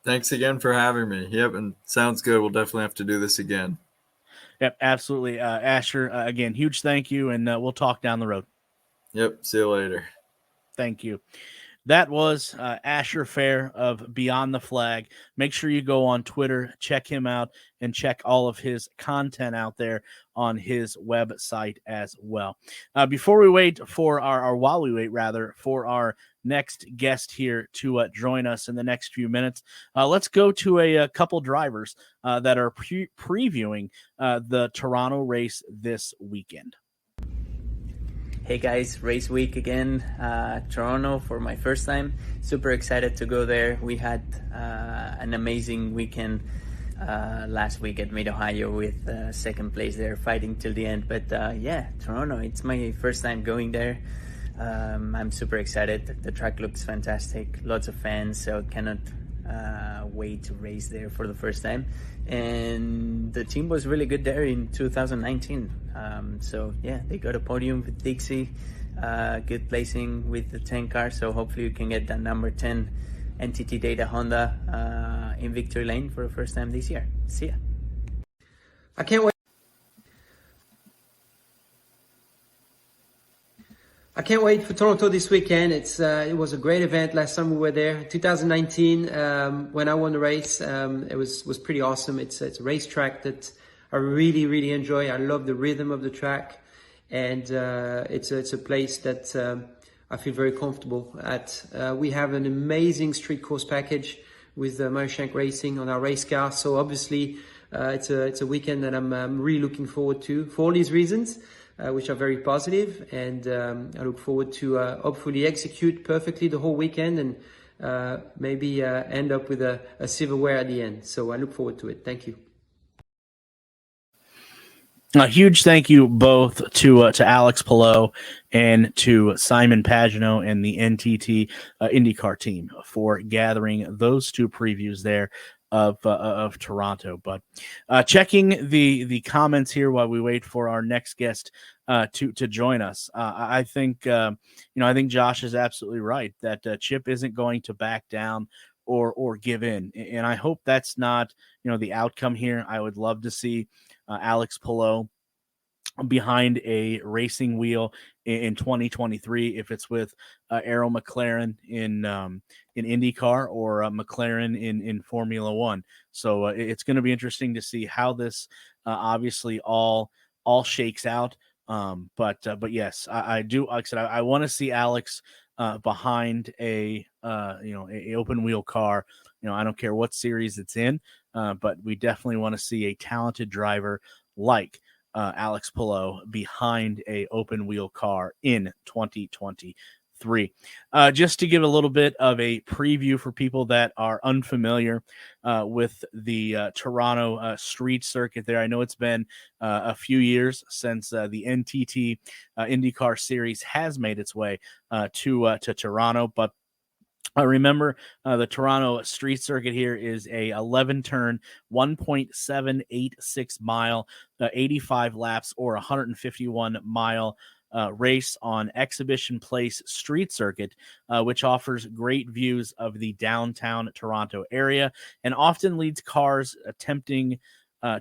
Speaker 3: Thanks again for having me. Yep, and sounds good. We'll definitely have to do this again.
Speaker 1: Yep, absolutely. Asher, again, huge thank you, and we'll talk down the road.
Speaker 3: Yep, see you later.
Speaker 1: Thank you. That was Asher Fair of Beyond the Flag. Make sure you go on Twitter, check him out, and check all of his content out there on his website as well. Before we wait for while we wait for our next guest here to join us in the next few minutes, let's go to a couple drivers that are previewing the Toronto race this weekend.
Speaker 4: Hey guys, race week again, Toronto for my first time. Super excited to go there. We had an amazing weekend last week at Mid-Ohio with second place there, fighting till the end. But Toronto, it's my first time going there. I'm super excited. The track looks fantastic, lots of fans, so cannot wait to race there for the first time. And the team was really good there in 2019. They got a podium with Dixie, good placing with the 10 car. So hopefully we can get that number 10 NTT Data Honda in victory lane for the first time this year. See ya.
Speaker 5: I can't wait. I can't wait for Toronto this weekend. It was a great event. Last time we were there, 2019, when I won the race, it was pretty awesome. It's a racetrack that I really, really enjoy. I love the rhythm of the track, and it's a place that I feel very comfortable at. We have an amazing street course package with Mershank Racing on our race car. So obviously, it's a weekend that I'm really looking forward to for all these reasons. Which are very positive, and I look forward to hopefully execute perfectly the whole weekend and maybe end up with a silverware at the end. So I look forward to it. Thank you.
Speaker 1: A huge thank you both to Alex Palou and to Simon Pagenaud and the NTT IndyCar team for gathering those two previews there of Toronto. But checking the comments here while we wait for our next guest to join us, I think I think Josh is absolutely right that Chip isn't going to back down or give in, and I hope that's not the outcome here. I would love to see Alex Palou behind a racing wheel in 2023, if it's with Arrow McLaren in IndyCar or McLaren in Formula One. So it's going to be interesting to see how this obviously all shakes out. But yes, I do. Like I said, I want to see Alex behind a open wheel car. I don't care what series it's in, but we definitely want to see a talented driver like Alex Palou behind a open wheel car in 2023. 3. Just to give a little bit of a preview for people that are unfamiliar with the Toronto street circuit there. I know it's been a few years since the NTT IndyCar series has made its way to Toronto, but remember, the Toronto street circuit here is a 11-turn, 1.786 mile, 85 laps, or 151 mile race on Exhibition Place Street Circuit, which offers great views of the downtown Toronto area and often leads cars attempting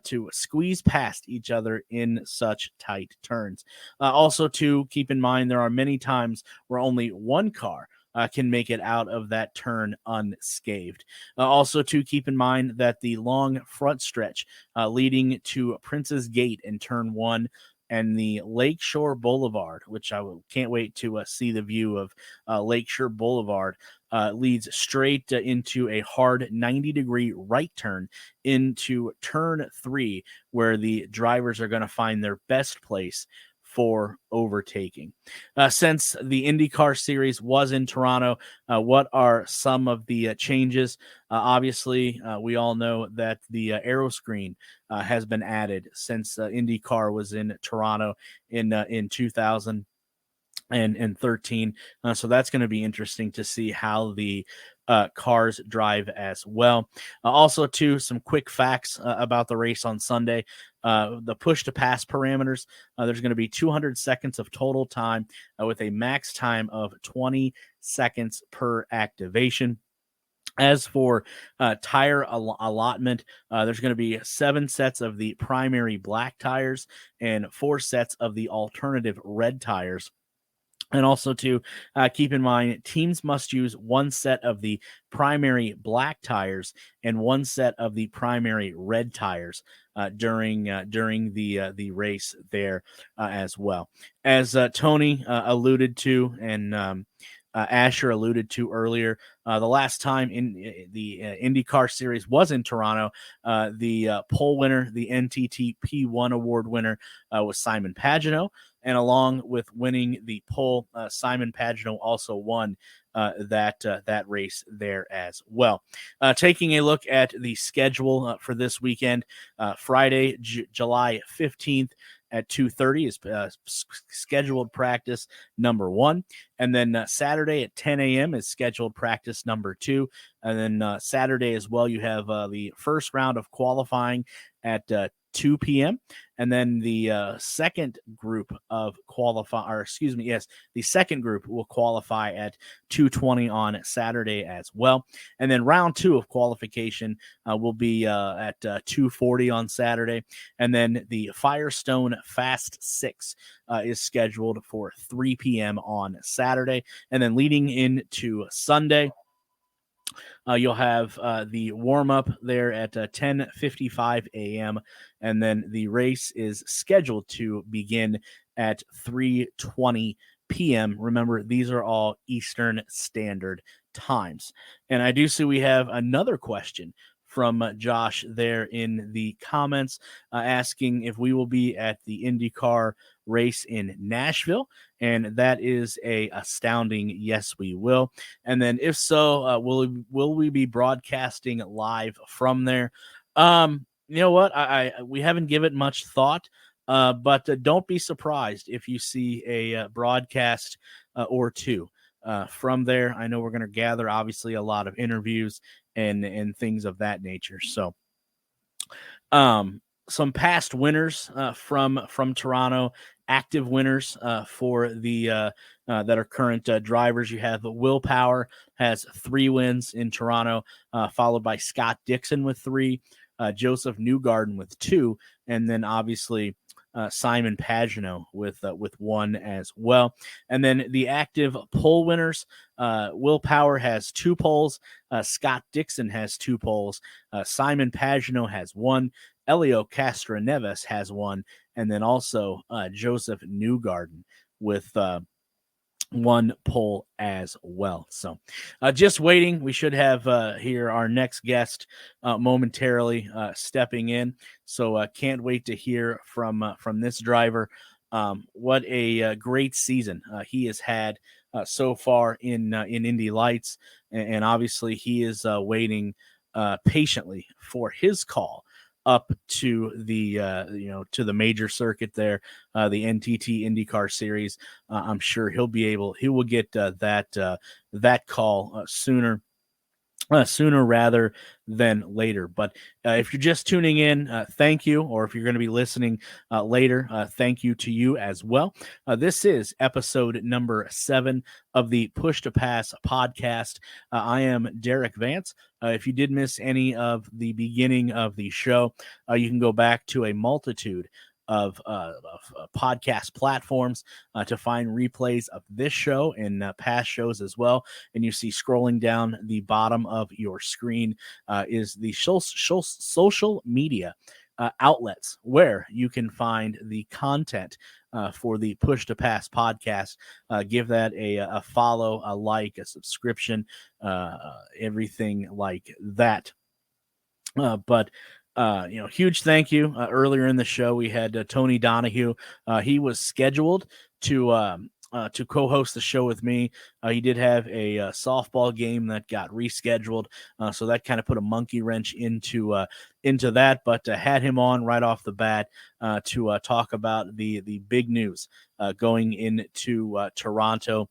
Speaker 1: to squeeze past each other in such tight turns. Also, to keep in mind, there are many times where only one car can make it out of that turn unscathed. Also, to keep in mind that the long front stretch leading to Prince's Gate in turn 1 and the Lakeshore Boulevard, which I can't wait to see the view of Lakeshore Boulevard, leads straight into a hard 90-degree right turn into turn 3, where the drivers are going to find their best place for overtaking. Since the IndyCar series was in Toronto, what are some of the changes? Obviously, we all know that the aero screen has been added since IndyCar was in Toronto in 2013. So that's going to be interesting to see how the cars drive as well. Also, too, some quick facts about the race on Sunday. The push to pass parameters, there's going to be 200 seconds of total time with a max time of 20 seconds per activation. As for tire allotment, there's going to be 7 sets of the primary black tires and 4 sets of the alternative red tires. And also to keep in mind, teams must use 1 set of the primary black tires and 1 set of the primary red tires during the race there as well. As Tony alluded to and Asher alluded to earlier, the last time in the IndyCar series was in Toronto, the pole winner, the NTT P1 award winner, was Simon Pagenaud. And along with winning the pole, Simon Pagenaud also won that race there as well. Taking a look at the schedule for this weekend, Friday, July 15th, at 2:30 is scheduled practice number 1. And then Saturday at 10 a.m. is scheduled practice number 2. And then Saturday as well, you have the first round of qualifying at 2 p.m. And then the second group of the second group will qualify at 2:20 on Saturday as well. And then round 2 of qualification will be at 2:40 on Saturday. And then the Firestone Fast 6 is scheduled for 3 p.m. on Saturday. And then leading into Sunday, you'll have the warm-up there at 10:55 a.m., and then the race is scheduled to begin at 3:20 p.m. Remember, these are all Eastern Standard Times. And I do see we have another question from Josh there in the comments asking if we will be at the IndyCar race in Nashville, and that is a astounding yes, we will. And then if so, will we be broadcasting live from there? You know what, we haven't given it much thought, but don't be surprised if you see a broadcast or two from there. I know we're going to gather obviously a lot of interviews and things of that nature. So some past winners from Toronto, active winners for the that are current drivers. You have Will Power has 3 wins in Toronto, followed by Scott Dixon with 3, Joseph Newgarden with 2, and then obviously Simon Pagenaud with 1 as well. And then the active pole winners, Will Power has 2 poles, Scott Dixon has 2 poles, Simon Pagenaud has 1, Elio Castroneves has 1, and then also Joseph Newgarden with 1 pole as well. So just waiting. We should have here our next guest momentarily stepping in. So can't wait to hear from this driver. What a great season he has had so far in Indy Lights, and obviously he is waiting patiently for his call up to the to the major circuit there, the NTT IndyCar series. I'm sure he will get that call sooner rather than later. But if you're just tuning in, thank you. Or if you're going to be listening later, thank you to you as well. This is episode number 7 of the Push to Pass podcast. I am Derik Vance. If you did miss any of the beginning of the show, you can go back to a multitude of podcast platforms to find replays of this show and past shows as well. And you see scrolling down the bottom of your screen is the social media outlets where you can find the content for the Push to Pass podcast. Give that a follow, a like, a subscription, everything like that. But huge thank you. Earlier in the show, we had Tony Donohue. He was scheduled to co-host the show with me. He did have a softball game that got rescheduled, so that kind of put a monkey wrench into that. But had him on right off the bat to talk about the big news going into Toronto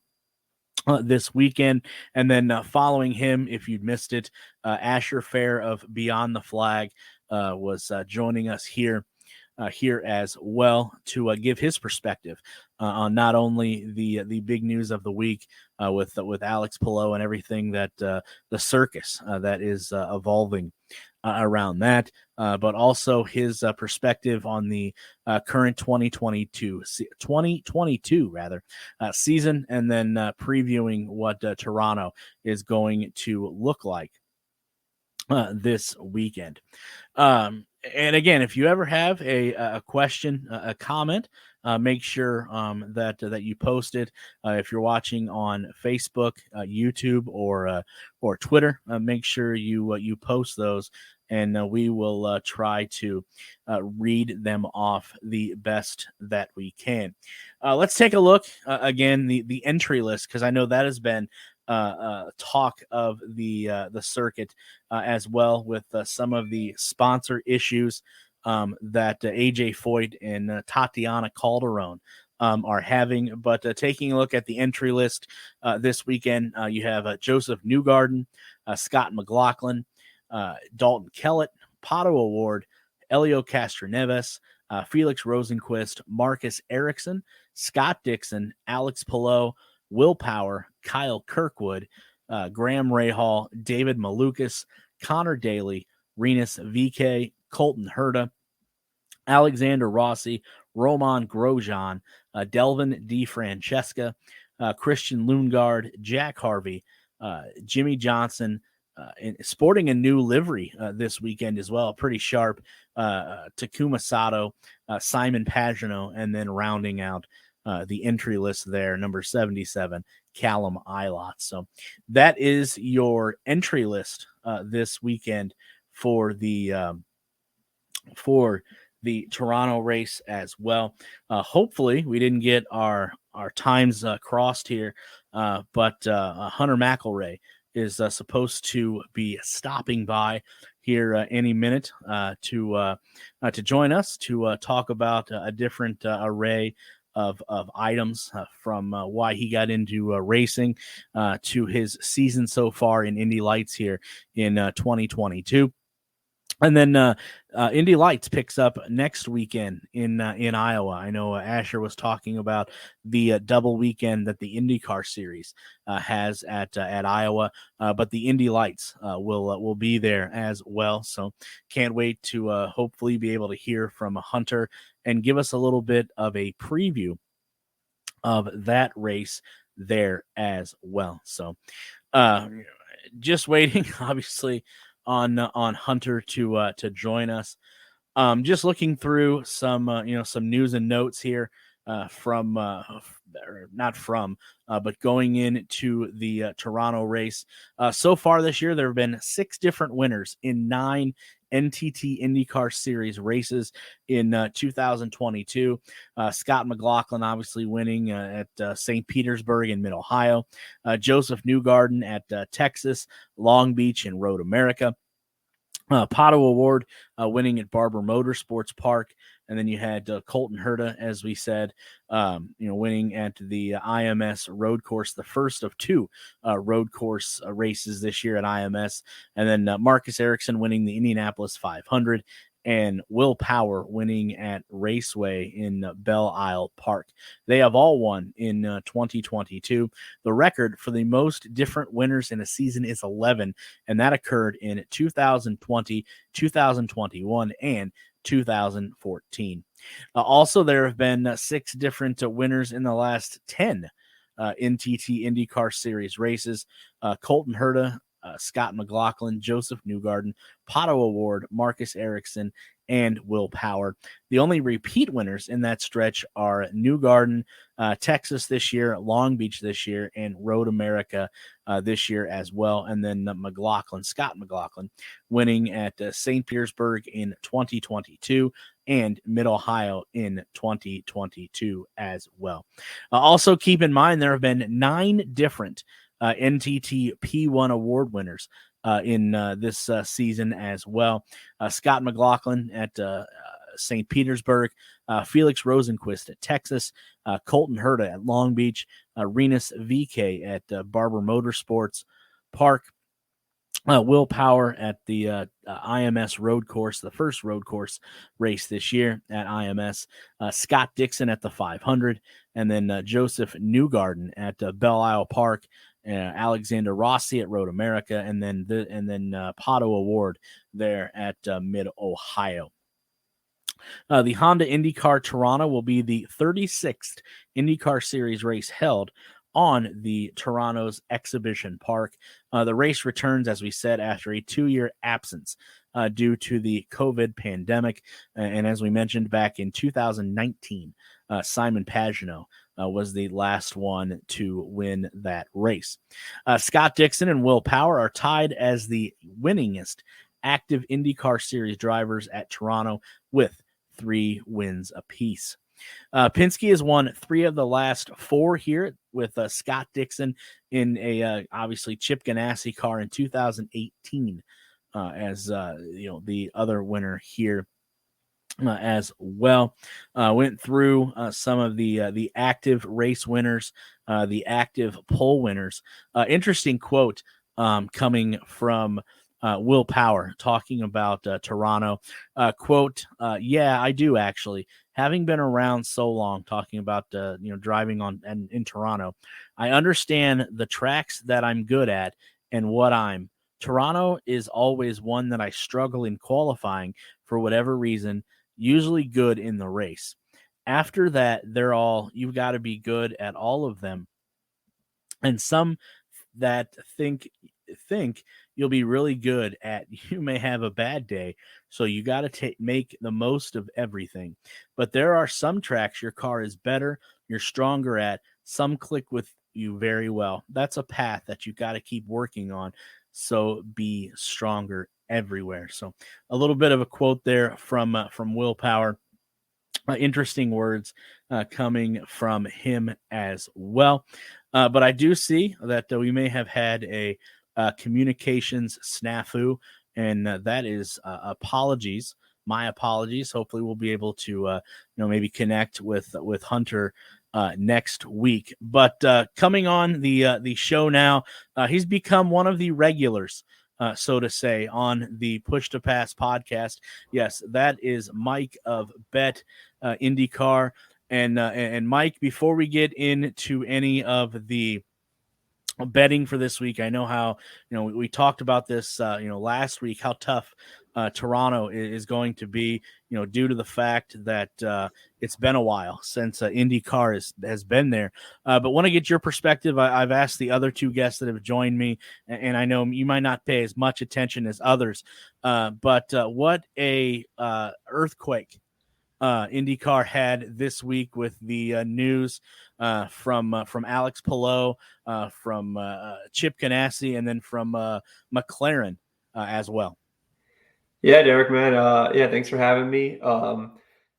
Speaker 1: this weekend. And then following him, if you'd missed it, Asher Fair of Beyond the Flag was joining us here as well to give his perspective on not only the big news of the week with Alex Palou and everything that the circus that is evolving around that, but also his perspective on the current 2022 season, and then previewing what Toronto is going to look like this weekend. And again, if you ever have a question, a comment, make sure that you post it. If you're watching on Facebook, YouTube, or Twitter, make sure you post those, and we will try to read them off the best that we can. Let's take a look again the entry list, because I know that has been talk of the circuit as well, with some of the sponsor issues that AJ Foyt and Tatiana Calderon are having. But taking a look at the entry list this weekend, you have Joseph Newgarden, Scott McLaughlin, Dalton Kellett, Pato Award, Elio Castroneves, Felix Rosenquist, Marcus Ericsson, Scott Dixon, Alex Palou, Will Power, Kyle Kirkwood, Graham Rahal, David Malukas, Connor Daly, Renus VK, Colton Herta, Alexander Rossi, Roman Grosjean, Delvin DeFrancesca, Christian Lundgaard, Jack Harvey, Jimmy Johnson, sporting a new livery this weekend as well, pretty sharp, Takuma Sato, Simon Pagenaud, and then rounding out the entry list there, number 77, Callum Ilott. So that is your entry list this weekend for the Toronto race as well. Hopefully we didn't get our times crossed here, but Hunter McElroy is supposed to be stopping by here any minute to join us to talk about a different array of items, from why he got into racing to his season so far in Indy Lights here in 2022. And then Indy Lights picks up next weekend in Iowa. I know Asher was talking about the double weekend that the IndyCar series has at Iowa, but the Indy Lights will be there as well. So can't wait to hopefully be able to hear from Hunter and give us a little bit of a preview of that race there as well. So just waiting, obviously, on Hunter to join us. Just looking through some some news and notes here but going into the Toronto race. So far this year, there have been 6 different winners in 9 NTT IndyCar Series races in 2022. Scott McLaughlin obviously winning at St. Petersburg in Mid-Ohio. Joseph Newgarden at Texas, Long Beach, and Road America. Pato Award winning at Barber Motorsports Park. And then you had Colton Herta, as we said, winning at the IMS road course, the first of 2 road course races this year at IMS. And then Marcus Ericsson winning the Indianapolis 500, and Will Power winning at Raceway in Belle Isle Park. They have all won in 2022. The record for the most different winners in a season is 11, and that occurred in 2020, 2021, and 2014. Also, there have been 6 different winners in the last 10 NTT IndyCar Series races. Colton Herta, Scott McLaughlin, Joseph Newgarden, Pato Award, Marcus Ericsson, and Will Power. The only repeat winners in that stretch are Newgarden, Texas this year, Long Beach this year, and Road America this year as well. And then Scott McLaughlin, winning at St. Petersburg in 2022 and Mid-Ohio in 2022 as well. Also keep in mind, there have been 9 different NTT P1 award winners in this season as well. Scott McLaughlin at St. Petersburg, Felix Rosenquist at Texas, Colton Herta at Long Beach, Renus VK at Barber Motorsports Park, Will Power at the IMS road course, the first road course race this year at IMS, Scott Dixon at the 500, and then Joseph Newgarden at Belle Isle Park, Alexander Rossi at Road America, and then Pato Award there at Mid-Ohio. The Honda IndyCar Toronto will be the 36th IndyCar Series race held on the Toronto's Exhibition Park. The race returns, as we said, after a 2-year absence due to the COVID pandemic. And as we mentioned back in 2019, Simon Pagenaud was the last one to win that race. Scott Dixon and Will Power are tied as the winningest active IndyCar Series drivers at Toronto with 3 wins apiece. Penske has won 3 of the last 4 here, with Scott Dixon in a obviously Chip Ganassi car in 2018 as the other winner here as well. Went through some of the active race winners, the active pole winners. Interesting quote coming from Will Power talking about Toronto. Quote, yeah, I do actually. Having been around so long, talking about driving on and in Toronto, I understand the tracks that I'm good at and what I'm. Toronto is always one that I struggle in qualifying for whatever reason, usually good in the race. After that, you've got to be good at all of them. And some that think you'll be really good at, you may have a bad day, so you got to make the most of everything. But there are some tracks your car is better, you're stronger at, some click with you very well. That's a path that you got to keep working on, so be stronger everywhere. So a little bit of a quote there from Will Power. Interesting words coming from him as well. But I do see that we may have had a communications snafu, and that is apologies. My apologies. Hopefully we'll be able to maybe connect with Hunter next week. But coming on the show now, he's become one of the regulars, so to say, on the Push to Pass podcast. Yes, that is Mike of BetIndyCar. And Mike, before we get into any of the betting for this week, I know how we talked about this last week, how tough Toronto is going to be, due to the fact that it's been a while since IndyCar has been there. But want to get your perspective. I've asked the other 2 guests that have joined me, and I know you might not pay as much attention as others, but what a earthquake IndyCar had this week with the news from Alex Palou, from Chip Ganassi, and then from McLaren as well.
Speaker 6: Yeah, Derik, man. Yeah, thanks for having me.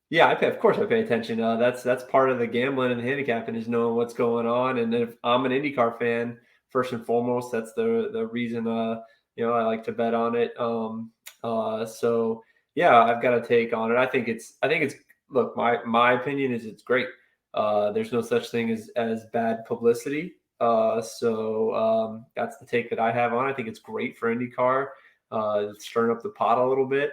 Speaker 6: Yeah, of course I pay attention. That's part of the gambling and the handicapping is knowing what's going on. And if I'm an IndyCar fan, first and foremost, that's the reason I like to bet on it. So yeah, I've got a take on it. I think it's look, my opinion is it's great. There's no such thing as bad publicity. So that's the take that I have on it. I think it's great for IndyCar. Stirring up the pot a little bit.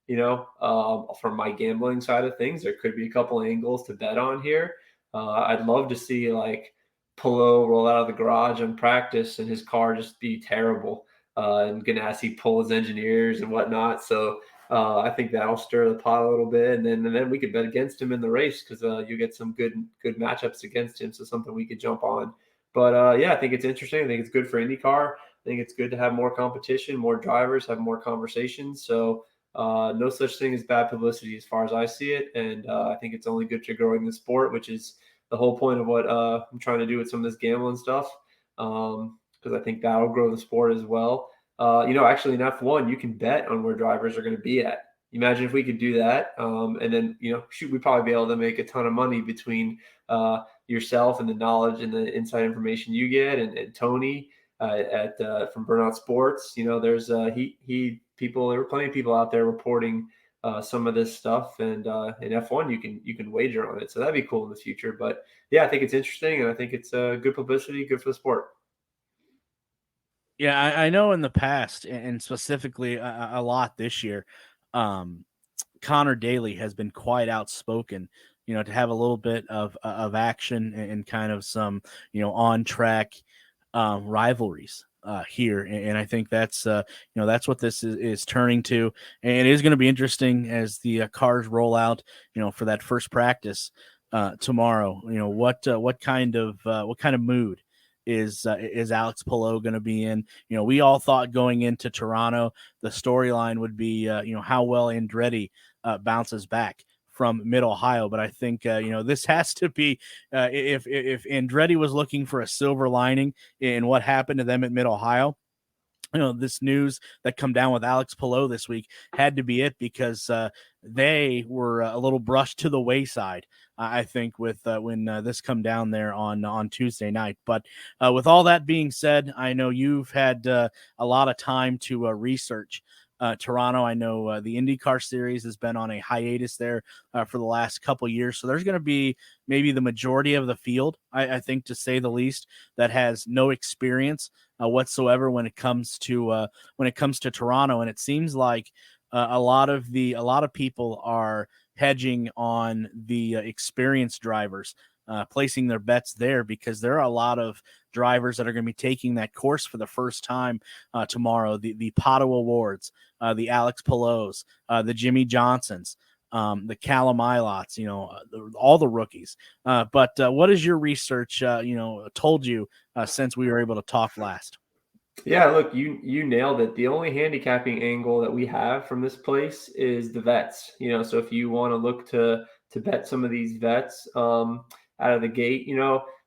Speaker 6: From my gambling side of things, there could be a couple angles to bet on here. I'd love to see like Palou roll out of the garage in practice and his car just be terrible, and Ganassi pull his engineers and whatnot. So I think that'll stir the pot a little bit, and then we could bet against him in the race because you get some good matchups against him. So something we could jump on. But yeah, I think it's interesting. I think it's good for IndyCar. I think it's good to have more competition, more drivers, have more conversations. So no such thing as bad publicity as far as I see it. And I think it's only good to growing the sport, which is the whole point of what I'm trying to do with some of this gambling stuff. Because I think that'll grow the sport as well. Actually in F1, you can bet on where drivers are going to be at. Imagine if we could do that. And then, we'd probably be able to make a ton of money between yourself and the knowledge and the inside information you get and Tony from Burnout Sports. There's there were plenty of people out there reporting some of this stuff, and in F1 you can wager on it. So that'd be cool in the future. But yeah, I think it's interesting, and I think it's good publicity, good for the sport.
Speaker 1: Yeah, I know in the past, and specifically a lot this year, Connor Daly has been quite outspoken, to have a little bit of action and kind of some, on track rivalries here. And I think that's, that's what this is turning to. And it is going to be interesting as the cars roll out, for that first practice tomorrow. What kind of mood is Alex Palou going to be in? We all thought going into Toronto, the storyline would be, how well Andretti bounces back from Mid-Ohio. But I think, this has to be, if Andretti was looking for a silver lining in what happened to them at Mid-Ohio, this news that come down with Alex Palou this week had to be it, because they were a little brushed to the wayside, I think, with when this come down there on Tuesday night. But with all that being said, I know you've had a lot of time to research Toronto. I know the IndyCar series has been on a hiatus there for the last couple years. So there's going to be maybe the majority of the field, I think, to say the least, that has no experience whatsoever when it comes to Toronto. And it seems like a lot of people are hedging on the experienced drivers, placing their bets there, because there are a lot of drivers that are going to be taking that course for the first time tomorrow. The Pato Awards, the Alex Palous, the Jimmy Johnsons, the Callum Ilots, all the rookies. But what has your research, told you since we were able to talk last?
Speaker 6: Yeah, look, you nailed it. The only handicapping angle that we have from this place is the vets. So if you want to look to bet some of these vets out of the gate,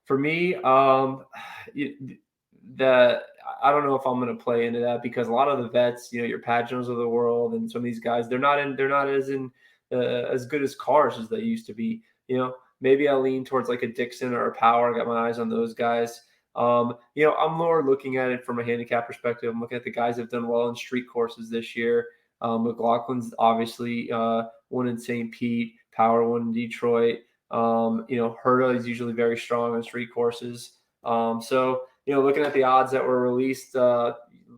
Speaker 6: for me, I don't know if I'm going to play into that, because a lot of the vets, your Paginos of the world and some of these guys, they're not as good as cars as they used to be. Maybe I'll lean towards like a Dixon or a Power. I got my eyes on those guys. I'm more looking at it from a handicap perspective. I'm looking at the guys that have done well in street courses this year. McLaughlin's obviously won in St. Pete, Power won in Detroit. Herta is usually very strong on street courses. So looking at the odds that were released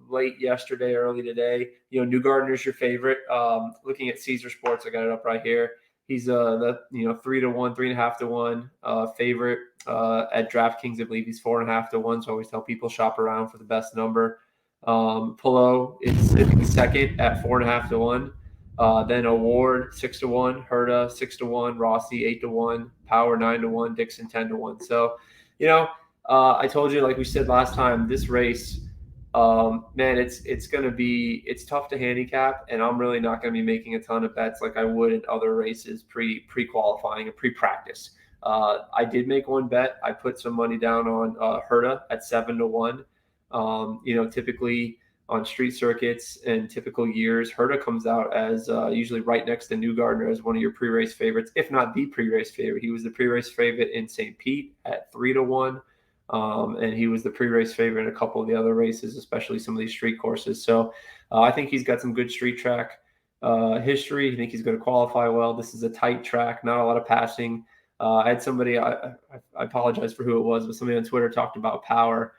Speaker 6: late yesterday, early today, Newgarden's your favorite. Looking at Caesar Sports, I got it up right here. He's the 3-1, 3.5 to 1 favorite at DraftKings. I believe he's 4.5 to 1. So I always tell people shop around for the best number. Palou is second at 4.5 to 1. Then Award 6 to 1, Herta 6 to 1, Rossi 8 to 1, Power 9 to 1, Dixon 10 to 1. So I told you, like we said last time, this race Man, it's tough to handicap, and I'm really not going to be making a ton of bets like I would in other races pre-qualifying and pre-practice. I did make one bet. I put some money down on Herta at 7-1. Typically on street circuits and typical years, Herta comes out as usually right next to Newgarden as one of your pre-race favorites, if not the pre-race favorite. He was the pre-race favorite in St. Pete at 3-1. And he was the pre-race favorite in a couple of the other races, especially some of these street courses. So I think he's got some good street track history. I think he's going to qualify well. This is a tight track, not a lot of passing. I had somebody, I apologize for who it was, but somebody on Twitter talked about Power.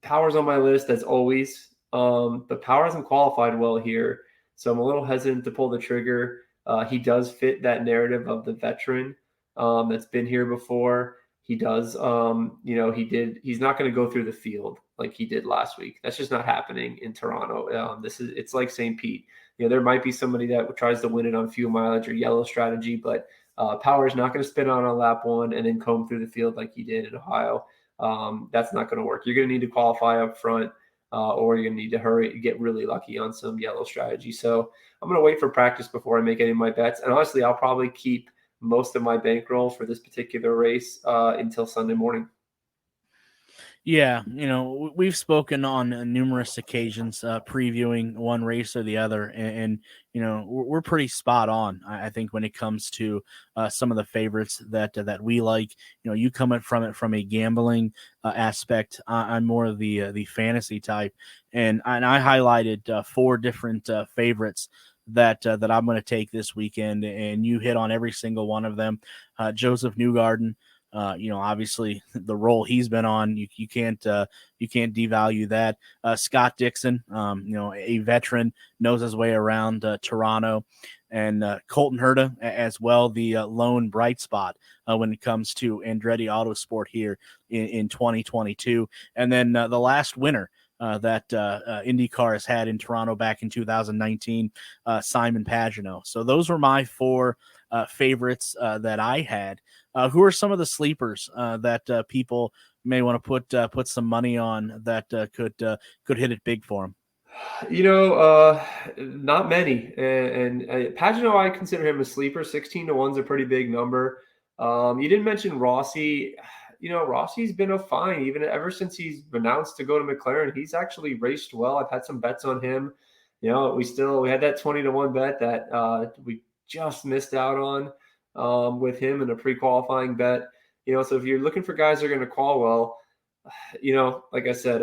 Speaker 6: Power's on my list as always, but Power hasn't qualified well here. So I'm a little hesitant to pull the trigger. He does fit that narrative of the veteran that's been here before. He does, he's not going to go through the field like he did last week. That's just not happening in Toronto. It's like St. Pete. There might be somebody that tries to win it on fuel mileage or yellow strategy, but Power is not going to spin on lap one and then comb through the field like he did in Ohio. That's not going to work. You're going to need to qualify up front, or you're going to need to hurry, get really lucky on some yellow strategy. So I'm going to wait for practice before I make any of my bets. And honestly, I'll probably keep most of my bankroll for this particular race until Sunday morning.
Speaker 1: Yeah, we've spoken on numerous occasions previewing one race or the other, and we're pretty spot on. I think when it comes to some of the favorites that we like. You come from it from a gambling aspect. I'm more of the fantasy type, and I highlighted 4 different favorites that I'm going to take this weekend, and you hit on every single one of them. Joseph Newgarden. Obviously the role he's been on, you can't devalue that. Scott Dixon, a veteran, knows his way around Toronto, and Colton Herta as well, the lone bright spot when it comes to Andretti Autosport here in 2022. And then the last winner that IndyCar has had in Toronto back in 2019, Simon Pagenaud. So those were my 4 favorites that I had. Who are some of the sleepers that people may want to put some money on that could hit it big for them?
Speaker 6: Not many. And Pagenaud, I consider him a sleeper. 16-1 is a pretty big number. You didn't mention Rossi. Rossi's been a fine even ever since he's announced to go to McLaren. He's actually raced well. I've had some bets on him. We had that 20-1 bet that we just missed out on with him in a pre-qualifying bet. So if you're looking for guys that are going to qual well, like I said,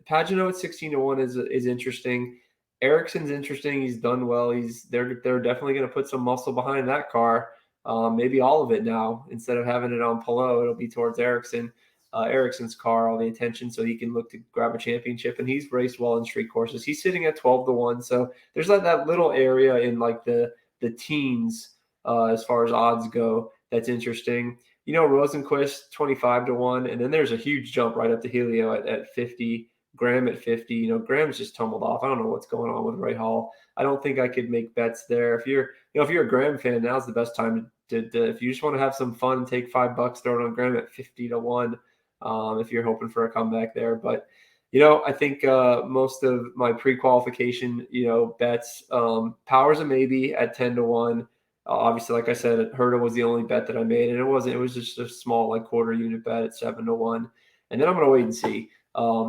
Speaker 6: Pagenaud at 16-1 is interesting. Ericsson's interesting. He's done well. They're definitely going to put some muscle behind that car. Maybe all of it now. Instead of having it on Palou, it'll be towards Ericsson's car, all the attention, so he can look to grab a championship. And he's raced well in street courses. He's sitting at 12-1. So there's like that little area in like the teens as far as odds go. That's interesting. Rosenquist 25-1, and then there's a huge jump right up to Helio at 50. Graham at 50. Graham's just tumbled off. I don't know what's going on with Ray Hall. I don't think I could make bets there. If you're a Graham fan, now's the best time to if you just want to have some fun, take $5, throw it on Graham at 50-1. If you're hoping for a comeback there, but I think most of my pre-qualification, bets, Power's a maybe at 10-1. Obviously, like I said, Herta was the only bet that I made, and it was just a small like quarter unit bet at 7-1. And then I'm going to wait and see.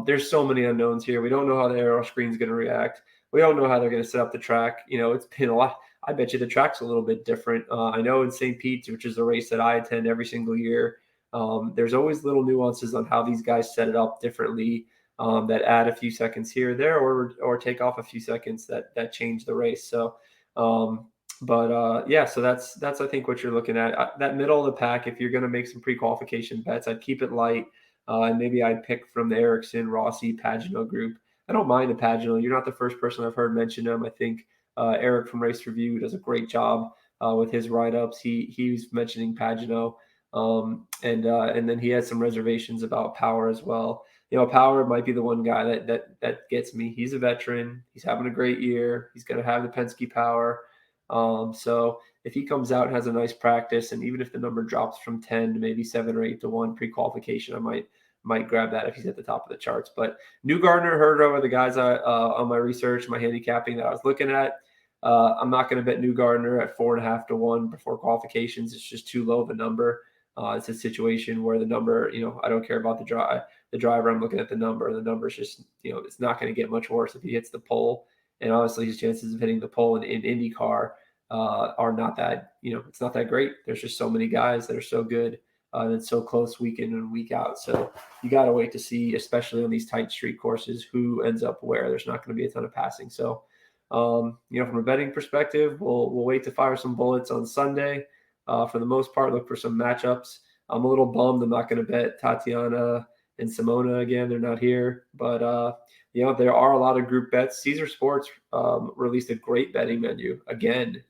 Speaker 6: There's so many unknowns here. We don't know how the aero screen's going to react. We don't know how they're going to set up the track. It's been a lot. I bet you the track's a little bit different. I know in St. Pete, which is a race that I attend every single year, there's always little nuances on how these guys set it up differently that add a few seconds here or there, or take off a few seconds that change the race. So, so that's I think what you're looking at. That middle of the pack, if you're going to make some pre-qualification bets, I'd keep it light. And maybe I'd pick from the Ericsson, Rossi, Pagenaud group. I don't mind the Pagenaud. You're not the first person I've heard mention him. I think Eric from Race Review does a great job with his write-ups. He was mentioning Pagenaud. And then he had some reservations about Power as well. Power might be the one guy that gets me. He's a veteran. He's having a great year. He's going to have the Penske power. So if he comes out and has a nice practice, and even if the number drops from 10 to maybe 7 or 8-1 pre-qualification, I might grab that if he's at the top of the charts. But Newgarden, Herta are the guys on my research, my handicapping that I was looking at. I'm not going to bet Newgarden at 4.5 to 1 before qualifications. It's just too low of a number. It's a situation where the number, I don't care about the driver. I'm looking at the number. The number is just, it's not going to get much worse if he hits the pole. And honestly, his chances of hitting the pole in IndyCar are not that, it's not that great. There's just so many guys that are so good and it's so close week in and week out. So you got to wait to see, especially on these tight street courses, who ends up where. There's not going to be a ton of passing. So, from a betting perspective, we'll wait to fire some bullets on Sunday. For the most part, look for some matchups. I'm a little bummed I'm not going to bet Tatiana and Simona again. They're not here. But, there are a lot of group bets. Caesar Sports released a great betting menu. Again,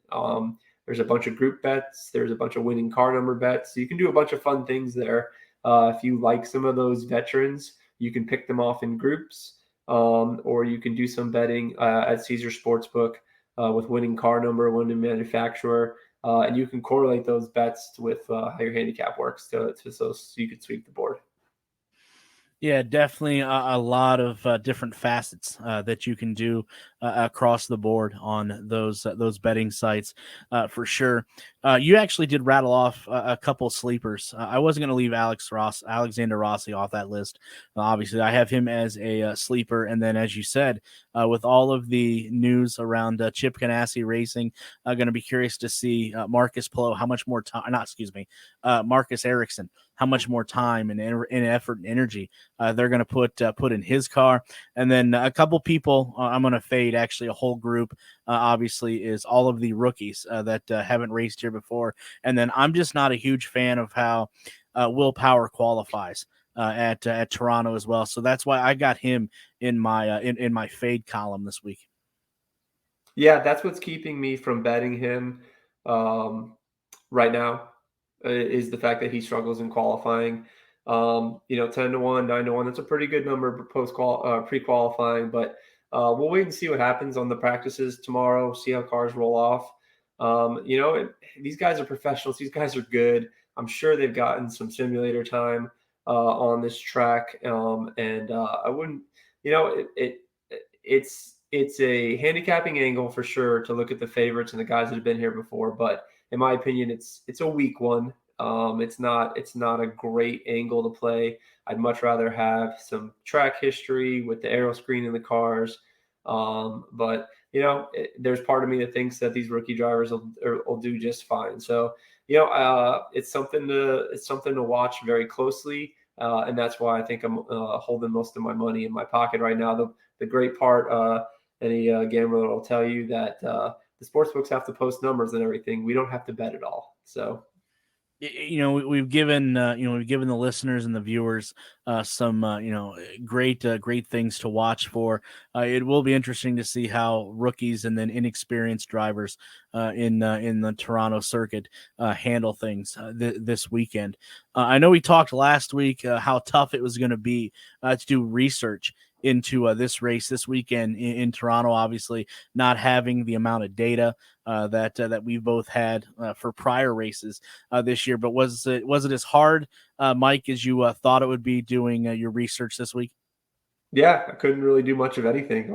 Speaker 6: there's a bunch of group bets. There's a bunch of winning car number bets. So you can do a bunch of fun things there. If you like some of those veterans, you can pick them off in groups. Or you can do some betting at Caesar Sportsbook with winning car number, winning manufacturer. And you can correlate those bets with how your handicap works so you can sweep the board.
Speaker 1: Yeah, definitely a lot of different facets that you can do across the board on those betting sites for sure. You actually did rattle off a couple sleepers. I wasn't going to leave Alexander Rossi off that list. Obviously, I have him as a sleeper. And then, as you said, with all of the news around Chip Ganassi Racing, going to be curious to see Marcus Palou, how much more time, Marcus Ericsson, how much more time and effort and energy they're going to put in his car. And then a couple people I'm going to fade, actually a whole group, obviously, is all of the rookies that haven't raced here before. And then I'm just not a huge fan of how Will Power qualifies at Toronto as well. So that's why I got him in my in my fade column this week.
Speaker 6: Yeah, that's what's keeping me from betting him right now. Is the fact that he struggles in qualifying. 10 to 1, 9 to 1. That's a pretty good number pre-qualifying, but we'll wait and see what happens on the practices tomorrow, see how cars roll off. These guys are professionals. These guys are good. I'm sure they've gotten some simulator time on this track. I wouldn't, it's a handicapping angle for sure to look at the favorites and the guys that have been here before, but in my opinion, it's a weak one. It's not a great angle to play. I'd much rather have some track history with the aero screen in the cars. But there's part of me that thinks that these rookie drivers will do just fine. So it's something to watch very closely, and that's why I think I'm holding most of my money in my pocket right now. The great part, any gambler will tell you that. The sports books have to post numbers and everything. We don't have to bet at all. So,
Speaker 1: we've given the listeners and the viewers some great things to watch for. It will be interesting to see how rookies and then inexperienced drivers in the Toronto circuit handle things this weekend. I know we talked last week how tough it was going to be to do research into this race this weekend in Toronto, obviously not having the amount of data that we've both had for prior races this year. But was it as hard, Mike, as you thought it would be doing your research this week?
Speaker 6: Yeah, I couldn't really do much of anything.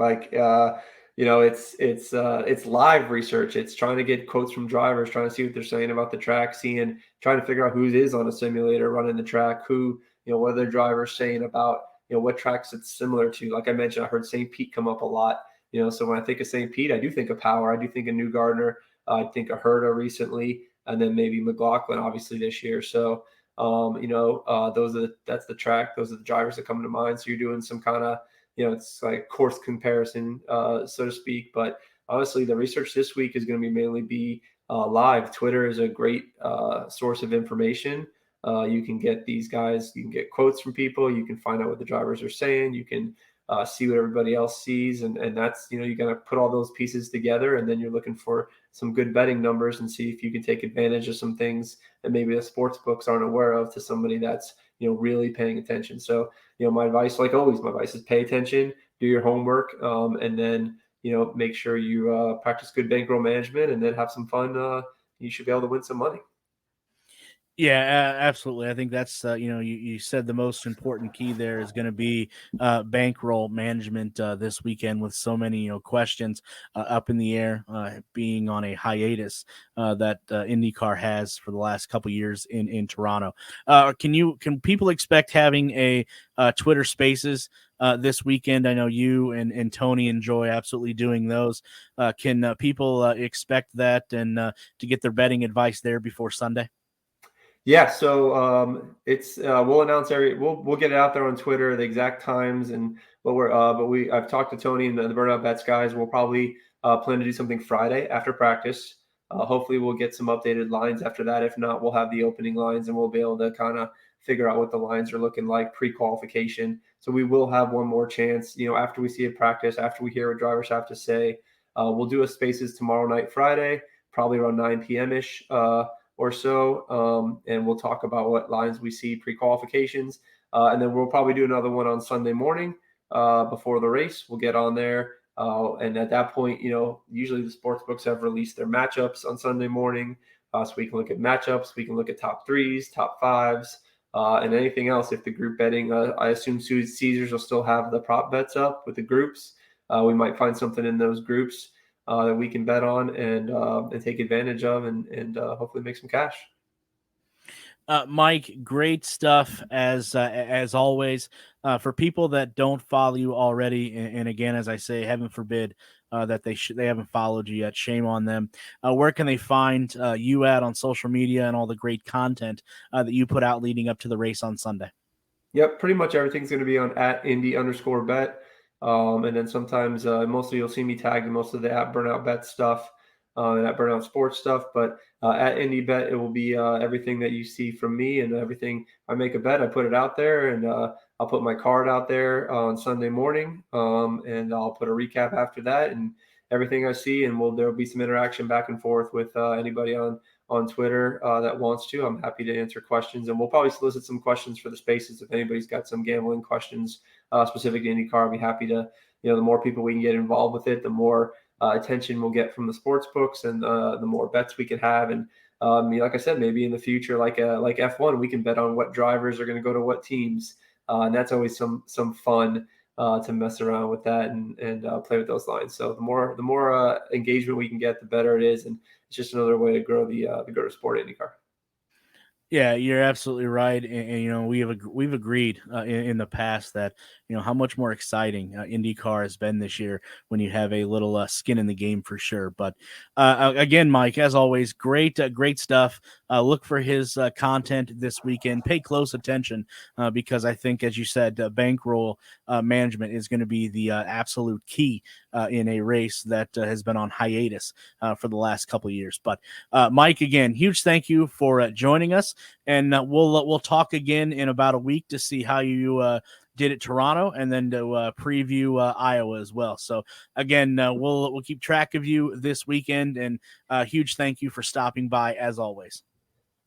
Speaker 6: It's live research. It's trying to get quotes from drivers, trying to see what they're saying about the track, trying to figure out who is on a simulator running the track, what are their drivers saying about what tracks it's similar to. Like I mentioned, I heard St. Pete come up a lot. So when I think of St. Pete, I do think of Power. I do think of Newgarden. I think of Herta recently, and then maybe McLaughlin, obviously this year. So, that's the track. Those are the drivers that come to mind. So you're doing some kind of, it's like course comparison, so to speak. But honestly, the research this week is going to mainly be live. Twitter is a great source of information. You can get these guys, you can get quotes from people, you can find out what the drivers are saying, you can see what everybody else sees. And that's, you got to put all those pieces together, and then you're looking for some good betting numbers and see if you can take advantage of some things that maybe the sports books aren't aware of to somebody that's, really paying attention. So, my advice, like always, is pay attention, do your homework, and then, make sure you practice good bankroll management and then have some fun. You should be able to win some money.
Speaker 1: Yeah, absolutely. I think that's you said the most important key there is going to be bankroll management this weekend with so many questions up in the air, being on a hiatus that IndyCar has for the last couple years in Toronto. Can people expect having a Twitter Spaces this weekend? I know you and Tony enjoy absolutely doing those. Can people expect that and to get their betting advice there before Sunday?
Speaker 6: Yeah, so it's we'll announce we'll get it out there on Twitter, the exact times and what we're I've talked to Tony and the Burnout Bets guys. We'll probably plan to do something Friday after practice. Hopefully we'll get some updated lines after that. If not, we'll have the opening lines and we'll be able to kind of figure out what the lines are looking like pre-qualification. So we will have one more chance, after we see a practice, after we hear what drivers have to say. We'll do a Spaces tomorrow night, Friday, probably around 9 p.m. ish. Or so, and we'll talk about what lines we see pre-qualifications, and then we'll probably do another one on Sunday morning before the race. We'll get on there, and at that point, usually the sports books have released their matchups on Sunday morning, so we can look at matchups, we can look at top threes, top fives, and anything else. If the group betting, I assume Caesars will still have the prop bets up with the groups. We might find something in those groups that we can bet on and take advantage of and hopefully make some cash.
Speaker 1: Mike, great stuff as always. For people that don't follow you already, and again, as I say, heaven forbid that they haven't followed you yet. Shame on them. Where can they find you at on social media and all the great content that you put out leading up to the race on Sunday?
Speaker 6: Yep, pretty much everything's going to be on @Indy_bet. And then sometimes mostly you'll see me tagged in most of the @Burnout Bet stuff and @Burnout Sports stuff. But @IndyBet, it will be everything that you see from me and everything. I make a bet, I put it out there, and I'll put my card out there on Sunday morning, and I'll put a recap after that and everything I see. And there'll be some interaction back and forth with anybody on Twitter that wants to. I'm happy to answer questions, and we'll probably solicit some questions for the Spaces if anybody's got some gambling questions specific to IndyCar. I'll be happy to, the more people we can get involved with it, the more attention we'll get from the sports books, and the more bets we can have. And like I said, maybe in the future, like F1, we can bet on what drivers are going to go to what teams, and that's always some fun to mess around with that and play with those lines. So the more engagement we can get, the better it is, and it's just another way to grow the sport of IndyCar.
Speaker 1: Yeah, you're absolutely right, and we've agreed in the past that how much more exciting IndyCar has been this year when you have a little skin in the game for sure. But again, Mike, as always, great stuff. Look for his content this weekend. Pay close attention because I think, as you said, bankroll management is going to be the absolute key in a race that has been on hiatus for the last couple of years. But Mike, again, huge thank you for joining us. And we'll talk again in about a week to see how you did at Toronto, and then to preview Iowa as well. So again, we'll keep track of you this weekend, and huge thank you for stopping by as always.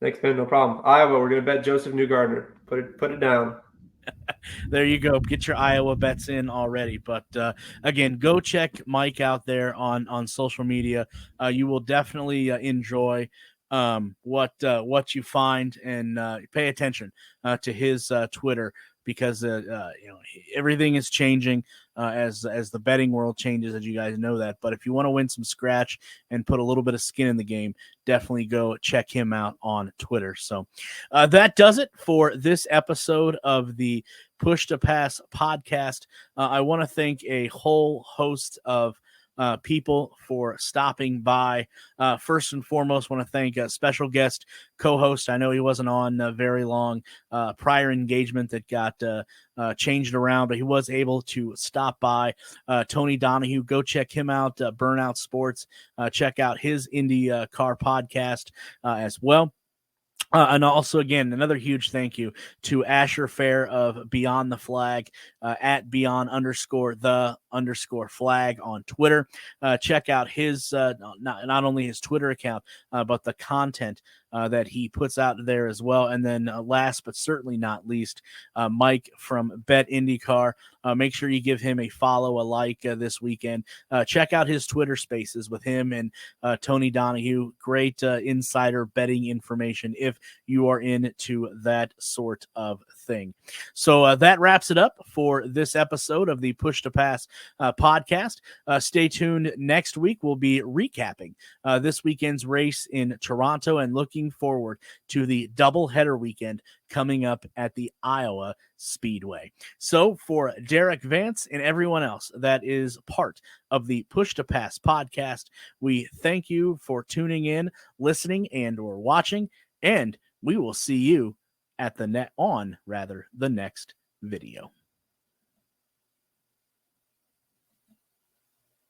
Speaker 6: Thanks, man. No problem. Iowa, we're going to bet Joseph Newgarden. Put it down.
Speaker 1: There you go. Get your Iowa bets in already. But again, go check Mike out there on social media. You will definitely enjoy what you find, and pay attention to his Twitter, because everything is changing as the betting world changes, as you guys know that. But if you want to win some scratch and put a little bit of skin in the game, definitely go check him out on Twitter. So that does it for this episode of the Push to Pass podcast. I want to thank a whole host of people for stopping by. First and foremost, want to thank a special guest co-host. I know he wasn't on very long, prior engagement that got changed around, but he was able to stop by. Tony Donohue, go check him out. Burnout Sports, check out his IndyCar podcast as well. And also, again, another huge thank you to Asher Fair of Beyond the Flag, at Beyond_the_flag on Twitter. Check out his not only his Twitter account, but the content that he puts out there as well. And then last but certainly not least, Mike from BetIndyCar. Make sure you give him a follow, a like this weekend. Check out his Twitter spaces with him and Tony Donohue. Great insider betting information if you are into that sort of thing. So that wraps it up for this episode of the Push to Pass podcast. Stay tuned. Next week, we'll be recapping this weekend's race in Toronto and looking forward to the doubleheader weekend coming up at the Iowa Speedway. So for Derik Vance and everyone else that is part of the Push to Pass podcast, we thank you for tuning in, listening, and or watching, and we will see you at the next video.